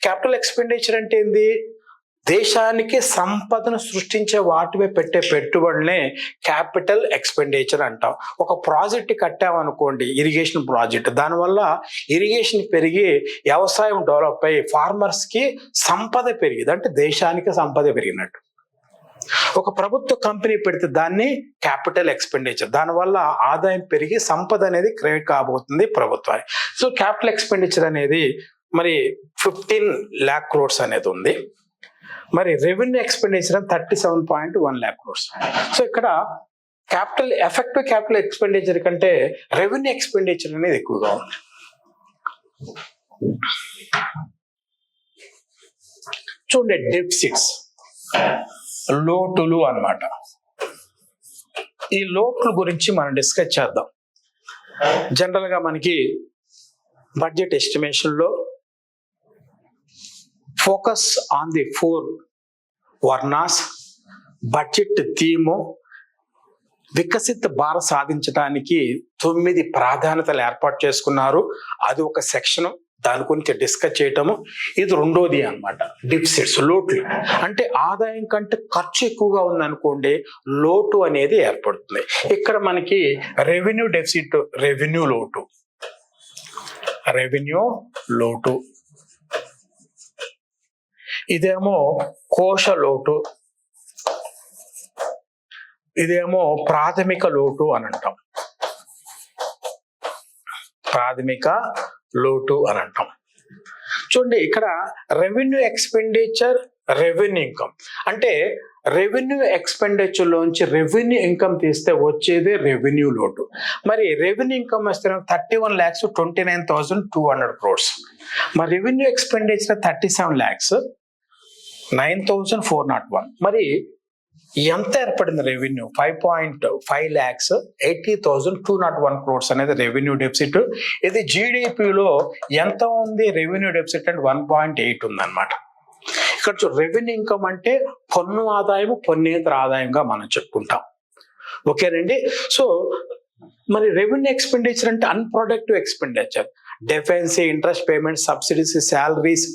క్యాపిటల్ ఎక్స్పెండిచర్ అంటే ఏంది? దేశానికి సంపదను సృష్టించే వాటిపై పెట్టే పెట్టుబడులనే క్యాపిటల్ ఎక్స్పెండిచర్ అంటాం. ఒక ప్రాజెక్ట్ కట్టామనుకోండి, ఇరిగేషన్ ప్రాజెక్ట్, దానివల్ల ఇరిగేషన్ పెరిగి వ్యవసాయం డెవలప్ అయ్యి ఫార్మర్స్కి సంపద పెరిగింది, అంటే దేశానికి సంపద పెరిగినట్టు. ఒక ప్రభుత్వ కంపెనీ పెడితే దాన్ని క్యాపిటల్ ఎక్స్పెండిచర్, దానివల్ల ఆదాయం పెరిగి సంపద అనేది క్రియేట్ కాబోతుంది ప్రభుత్వానికి. సో క్యాపిటల్ ఎక్స్పెండిచర్ అనేది మరి 15 lakh crores అనేది ఉంది. మరి revenue expenditure 37.1 lakh crores. So ఇక్కడ ఎఫెక్టివ్ క్యాపిటల్ ఎక్స్పెండిచర్ కంటే రెవెన్యూ ఎక్స్పెండిచర్ అనేది ఎక్కువగా ఉంది. చూడండి, డెఫిసిట్స్, లోటులు అన్నమాట. ఈ లోట్ల గురించి మనం డిస్కస్ చేద్దాం. జనరల్ గా మనకి బడ్జెట్ ఎస్టిమేషన్ లో focus on the 4 వర్ణాస్, budget theme, వికసిత భారత్ సాధించడానికి 9 ప్రాధాన్యతలు ఏర్పాటు చేసుకున్నారు. అది ఒక సెక్షన్, దాని గురించి డిస్కస్ చేయటము. ఇది రెండోది అన్నమాట, డెఫిసిట్స్, లోట్లు. అంటే ఆదాయం కంటే ఖర్చు ఎక్కువగా ఉందనుకోండి, లోటు అనేది ఏర్పడుతుంది. ఇక్కడ మనకి రెవెన్యూ డెఫిసిట్, రెవెన్యూ లోటు, ఇదేమో కోశ లోటు, ఇదేమో ప్రాథమిక లోటు అని అంటాం. చూడండి, ఇక్కడ రెవెన్యూ ఎక్స్పెండిచర్, రెవెన్యూ ఇన్కమ్. అంటే రెవెన్యూ ఎక్స్పెండిచర్ లోంచి రెవెన్యూ ఇన్కమ్ తీస్తే వచ్చేది రెవెన్యూ లోటు. మరి రెవెన్యూ ఇన్కమ్ వస్తే 31,29,200 crores. మరి రెవెన్యూ ఎక్స్పెండిచర్ 37 lakhs 9,401. మరి ఎంత ఏర్పడింది రెవెన్యూ? 5.5 lakhs 80,201 crores అనేది రెవెన్యూ డెఫిసిట్. ఇది జీడిపిలో ఎంత ఉంది రెవెన్యూ డెఫిసిట్ అంటే 1.8 ఉందన్నమాట. ఇక్కడ రెవెన్యూ ఇన్కమ్ అంటే పన్ను ఆదాయము, పన్నేతర ఆదాయంగా మనం చెప్పుకుంటాం. ఓకేనండి. సో మరి రెవెన్యూ ఎక్స్పెండిచర్ అంటే unproductive expenditure, defence, interest payment, subsidies, salaries,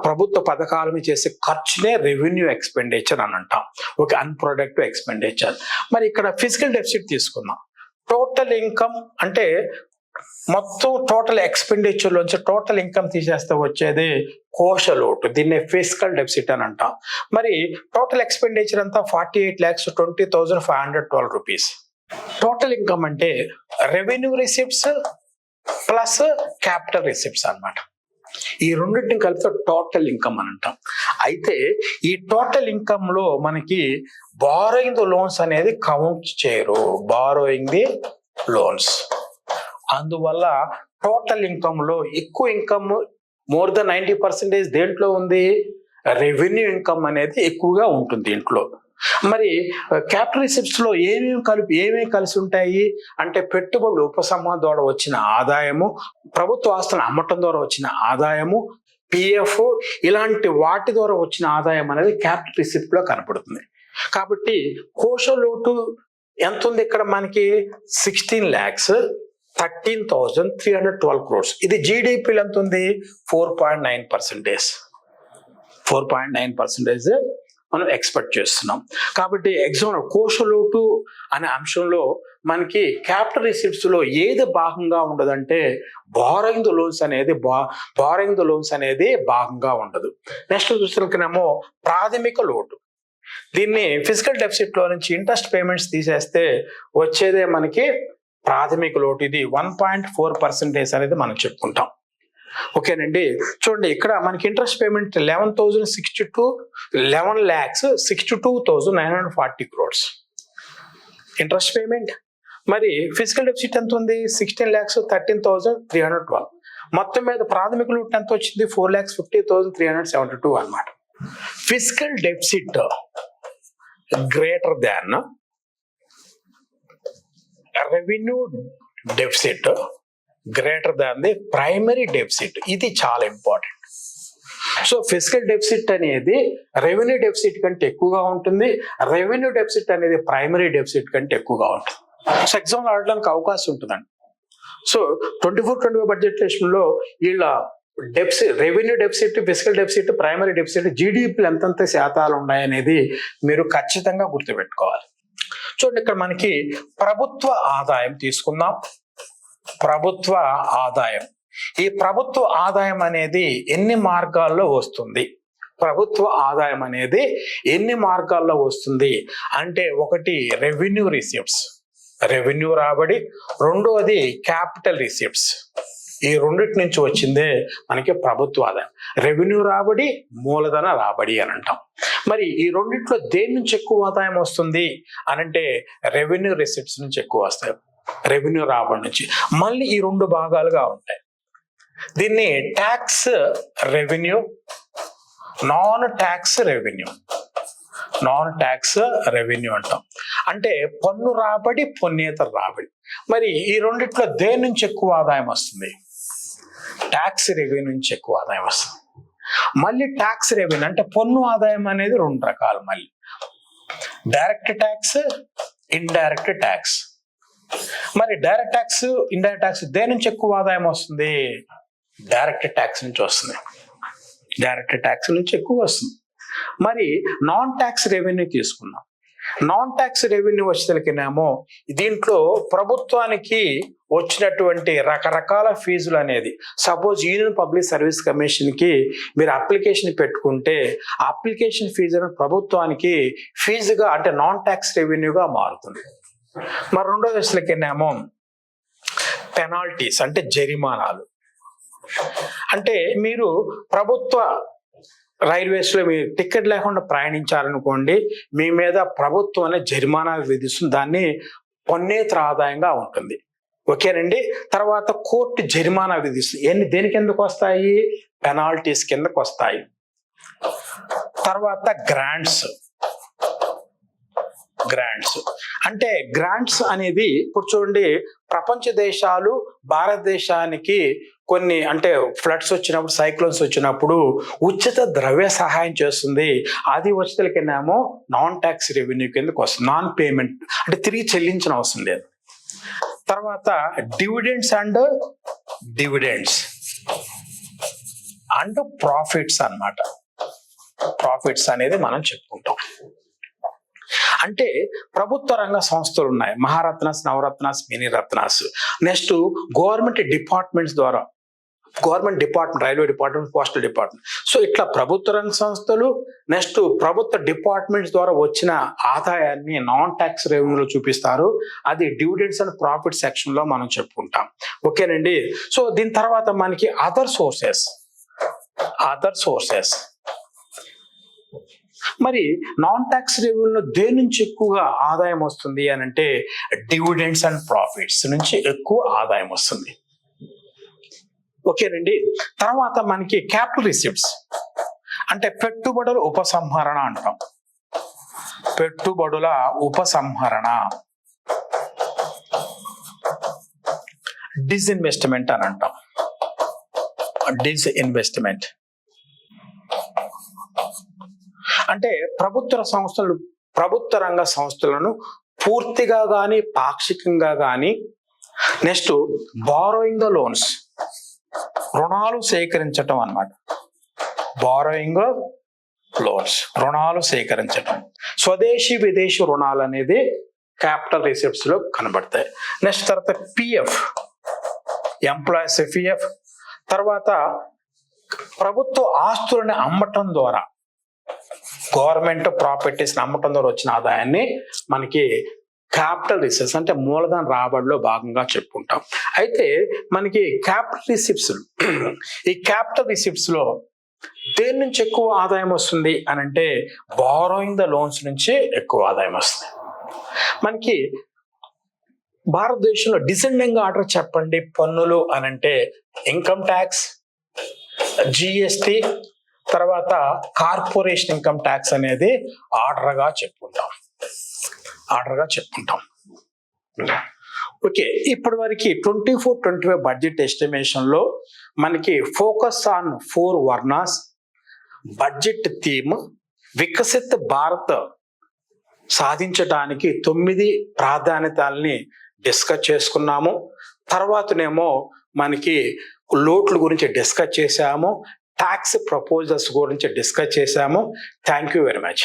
ప్రభుత్వ పథకాల మీద చేసే ఖర్చునే రెవెన్యూ ఎక్స్పెండిచర్ అని అంటాం. Okay, unproductive expenditure. మరి ఇక్కడ ఫిజికల్ డెఫిసిట్ తీసుకుందాం. టోటల్ ఇన్కమ్ అంటే మొత్తం టోటల్ ఎక్స్పెండిచర్ లోంచి టోటల్ ఇన్కమ్ తీసేస్తే వచ్చేది కోశ లోటు, దీన్ని ఫిజికల్ డెఫిసిట్ అని అంటాం. మరి టోటల్ ఎక్స్పెండిచర్ అంతా 48,20,512 rupees. టోటల్ ఇన్కమ్ అంటే revenue receipts plus capital receipts అన్నమాట. ఈ రెండింటిని కలిపితే టోటల్ ఇన్కమ్ అని అంటాం. అయితే ఈ టోటల్ ఇన్కమ్ లో మనకి బారోయింగ్ ది లోన్స్ అనేది కౌంట్ చేయరు, బారోయింగ్ ది లోన్స్. అందువల్ల టోటల్ ఇన్కమ్ లో ఎక్కువ ఇన్కమ్, మోర్ దెన్ 90% దేంట్లో ఉంది? రెవెన్యూ ఇన్కమ్ అనేది ఎక్కువగా ఉంటుంది దీంట్లో. మరి క్యాపిటల్ రిసిప్ట్స్ లో ఏమేమి కలిసి ఉంటాయి అంటే పెట్టుబడులు ఉపసంహరణ ద్వారా వచ్చిన ఆదాయము, ప్రభుత్వ ఆస్తులను అమ్మటం ద్వారా వచ్చిన ఆదాయము, పిఎఫ్, ఇలాంటి వాటి ద్వారా వచ్చిన ఆదాయం అనేది క్యాపిటల్ రిసిప్ట్ లో కనపడుతుంది. కాబట్టి కోశ లోటు ఎంత ఉంది ఇక్కడ మనకి? 16,13,312 crores. ఇది జీడిపిలో ఎంత ఉంది? 4.9%. 4.9% మనం ఎక్స్పెక్ట్ చేస్తున్నాం. కాబట్టి ఎగ్జామ్ కోశ లోటు అనే అంశంలో మనకి క్యాపిటల్ రిసిప్ట్స్ లో ఏది భాగంగా ఉండదంటే బారోయింగ్ ది లోన్స్ అనేది భాగంగా ఉండదు. నెక్స్ట్ చూసినకేమో ప్రాథమిక లోటు. దీన్ని ఫిజికల్ డెఫిసిట్ లో నుంచి ఇంట్రెస్ట్ పేమెంట్స్ తీసేస్తే వచ్చేదే మనకి ప్రాథమిక లోటు ఇది 1.4% అనేది మనం చెప్పుకుంటాం. ఓకేనండి. చూడండి ఇక్కడ మనకి interest payment 11,62,940 crores interest payment. మరి ఫిజికల్ డెఫిసిట్ ఎంత ఉంది? 16,13,312. మొత్తం మీద ప్రాథమిక లోటు ఎంత వచ్చింది? 4,50,372 అన్నమాట. Physical deficit greater than revenue deficit greater than the primary deficit. ఇది చాలా ఇంపార్టెంట్. సో ఫిజికల్ డెఫిసిట్ అనేది రెవెన్యూ డెఫిసిట్ కంటే ఎక్కువగా ఉంటుంది, రెవెన్యూ డెఫిసిట్ అనేది ప్రైమరీ డెఫిసిట్ కంటే ఎక్కువగా ఉంటుంది. సో ఎగ్జామ్ ఆడడానికి అవకాశం ఉంటుందండి. సో 24-25 బడ్జెట్ లో వీళ్ళ deficit, revenue deficit, physical deficit, primary deficit, జీడిపిలు ఎంతంత శాతాలు ఉన్నాయనేది మీరు ఖచ్చితంగా గుర్తుపెట్టుకోవాలి. చూడండి ఇక్కడ మనకి ప్రభుత్వ ఆదాయం తీసుకుందాం. ప్రభుత్వ ఆదాయం, ఈ ప్రభుత్వ ఆదాయం అనేది ఎన్ని మార్గాల్లో వస్తుంది? ప్రభుత్వ ఆదాయం అనేది ఎన్ని మార్గాల్లో వస్తుంది అంటే, ఒకటి రెవెన్యూ రిసీప్ట్స్, రెవెన్యూ రాబడి, రెండోది క్యాపిటల్ రిసీప్ట్స్. ఈ రెండింటి నుంచి వచ్చిందే మనకి ప్రభుత్వ ఆదాయం. రెవెన్యూ రాబడి, మూలధన రాబడి అని అంటాం. మరి ఈ రెండిట్లో దేని నుంచి ఎక్కువ ఆదాయం వస్తుంది అనంటే రెవెన్యూ రిసీప్ట్స్ నుంచి ఎక్కువ వస్తాయి, రెవెన్యూ రాబడి నుంచి. మళ్ళీ ఈ రెండు భాగాలుగా ఉంటాయి. దీన్ని tax revenue, non tax revenue, non tax revenue అంటాం. అంటే పన్ను రాబడి, పన్నేతర రాబడి. మరి ఈ రెండిట్లో దేని నుంచి ఎక్కువ ఆదాయం వస్తుంది? ట్యాక్స్ రెవెన్యూ నుంచి ఎక్కువ ఆదాయం వస్తుంది. మళ్ళీ ట్యాక్స్ రెవెన్యూ అంటే పన్ను ఆదాయం అనేది రెండు రకాలు. మళ్ళీ డైరెక్ట్ ట్యాక్స్, ఇండైరెక్ట్ ట్యాక్స్. మరి డైరెక్ట్ ట్యాక్స్, ఇండైరెక్ట్ ట్యాక్స్ దేని నుంచి ఎక్కువ ఆదాయం వస్తుంది? డైరెక్ట్ ట్యాక్స్ నుంచి వస్తుంది, డైరెక్ట్ ట్యాక్స్ నుంచి ఎక్కువ వస్తుంది. మరి నాన్ ట్యాక్స్ రెవెన్యూ తీసుకున్నాం. నాన్ ట్యాక్స్ రెవెన్యూ వచ్చేసరికినేమో దీంట్లో ప్రభుత్వానికి వచ్చినటువంటి రకరకాల ఫీజులు అనేది, suppose union public service commission కి మీరు అప్లికేషన్ పెట్టుకుంటే ఆ అప్లికేషన్ ఫీజు ప్రభుత్వానికి ఫీజుగా అంటే నాన్ ట్యాక్స్ రెవెన్యూగా మారుతుంది. మరి రెండో దశలకేమో పెనాల్టీస్ అంటే జరిమానాలు. అంటే మీరు ప్రభుత్వ రైల్వేస్ లో మీరు టికెట్ లేకుండా ప్రయాణించాలనుకోండి, మీ మీద ప్రభుత్వం అనే జరిమానాలు విధిస్తుంది. దాన్ని పన్నేతర ఆదాయంగా ఉంటుంది. ఓకేనండి. తర్వాత కోర్టు జరిమానా విధిస్తుంది. దేనికి ఎందుకు వస్తాయి? పెనాల్టీస్ కిందకు వస్తాయి. తర్వాత గ్రాంట్స్, గ్రాంట్స్ అంటే గ్రాంట్స్ అనేది ఇప్పుడు చూడండి, ప్రపంచ దేశాలు భారతదేశానికి కొన్ని అంటే ఫ్లడ్స్ వచ్చినప్పుడు, సైక్లోన్స్ వచ్చినప్పుడు ఉచిత ద్రవ్య సహాయం చేస్తుంది. అది వచ్చేసరికినేమో నాన్ ట్యాక్స్ రెవెన్యూ కిందకు వస్తుంది. నాన్ పేమెంట్ అంటే తిరిగి చెల్లించిన అవసరం లేదు. తర్వాత డివిడెండ్స్ అండ్ ప్రాఫిట్స్ అన్నమాట. ప్రాఫిట్స్ అనేది మనం చెప్పుకుంటాం. అంటే ప్రభుత్వ రంగ సంస్థలు ఉన్నాయి, Maharatnas, Navratnas, mini ratnas. Next government departments ద్వారా, government department, railway department, postal department. So ఇట్లా ప్రభుత్వ రంగ సంస్థలు, నెక్స్ట్ ప్రభుత్వ డిపార్ట్మెంట్స్ ద్వారా వచ్చిన ఆదాయాన్ని నాన్ ట్యాక్స్ రెవెన్యూలో చూపిస్తారు. అది డివిడెండ్స్ అండ్ ప్రాఫిట్ సెక్షన్ లో మనం చెప్పుకుంటాం. ఓకేనండి. సో దీని తర్వాత మనకి అదర్ సోర్సెస్. మరి నాన్ ట్యాక్స్ రెవెన్యూలో దేని నుంచి ఎక్కువగా ఆదాయం వస్తుంది అని అంటే డివిడెండ్స్ అండ్ ప్రాఫిట్స్ నుంచి ఎక్కువ ఆదాయం వస్తుంది. ఓకేనండి. తర్వాత మనకి క్యాపిటల్ రిసిప్ట్స్ అంటే పెట్టుబడుల ఉపసంహరణ అంటాం. పెట్టుబడుల ఉపసంహరణ, డిస్ఇన్వెస్ట్మెంట్ అని అంటాం. డిస్ఇన్వెస్ట్మెంట్ అంటే ప్రభుత్వ రంగ సంస్థలను పూర్తిగా కానీ పాక్షికంగా కానీ, నెక్స్ట్ బారోయింగ్ ద లోన్స్, రుణాలు సేకరించటం అన్నమాట. బారోయింగ్ లోన్స్, రుణాలు సేకరించటం. స్వదేశీ విదేశీ రుణాలు అనేది క్యాపిటల్ రిసిప్ట్స్ లో కనబడతాయి. నెక్స్ట్ తర్వాత పిఎఫ్, ఎంప్లాయీస్ పిఎఫ్. తర్వాత ప్రభుత్వ ఆస్తులను అమ్మటం ద్వారా, గవర్నమెంట్ ప్రాపర్టీస్ అమ్మటం ద్వారా వచ్చిన ఆదాయాన్ని మనకి క్యాపిటల్ రిసిప్ట్స్ అంటే మూలధన రాబడిలో భాగంగా చెప్పుకుంటాం. అయితే మనకి క్యాపిటల్ రిసిప్ట్స్ ఈ క్యాపిటల్ రిసిప్ట్స్ లో దేని నుంచి ఎక్కువ ఆదాయం వస్తుంది అని అంటే బారోయింగ్ ద లోన్స్ నుంచి ఎక్కువ ఆదాయం వస్తుంది. మనకి భారతదేశంలో డిసెండింగ్ ఆర్డర్ చెప్పండి పన్నులు అని అంటే ఇన్కమ్ ట్యాక్స్, జిఎస్టి, తర్వాత కార్పొరేషన్ ఇన్కమ్ ట్యాక్స్ అనేది ఆర్డర్గా చెప్పుకుంటాం. ఓకే, ఇప్పటి వరకు 24-25 బడ్జెట్ ఎస్టిమేషన్ లో మనకి focus on 4 వర్ణాస్, budget theme, Viksit Bharat సాధించడానికి 9 ప్రాధాన్యతల్ని డిస్కస్ చేసుకున్నాము. తర్వాతనేమో మనకి లోట్ల గురించి డిస్కస్ చేసాము, ట్యాక్స్ ప్రపోజల్స్ గురించి డిస్కస్ చేసాము. Thank you very much.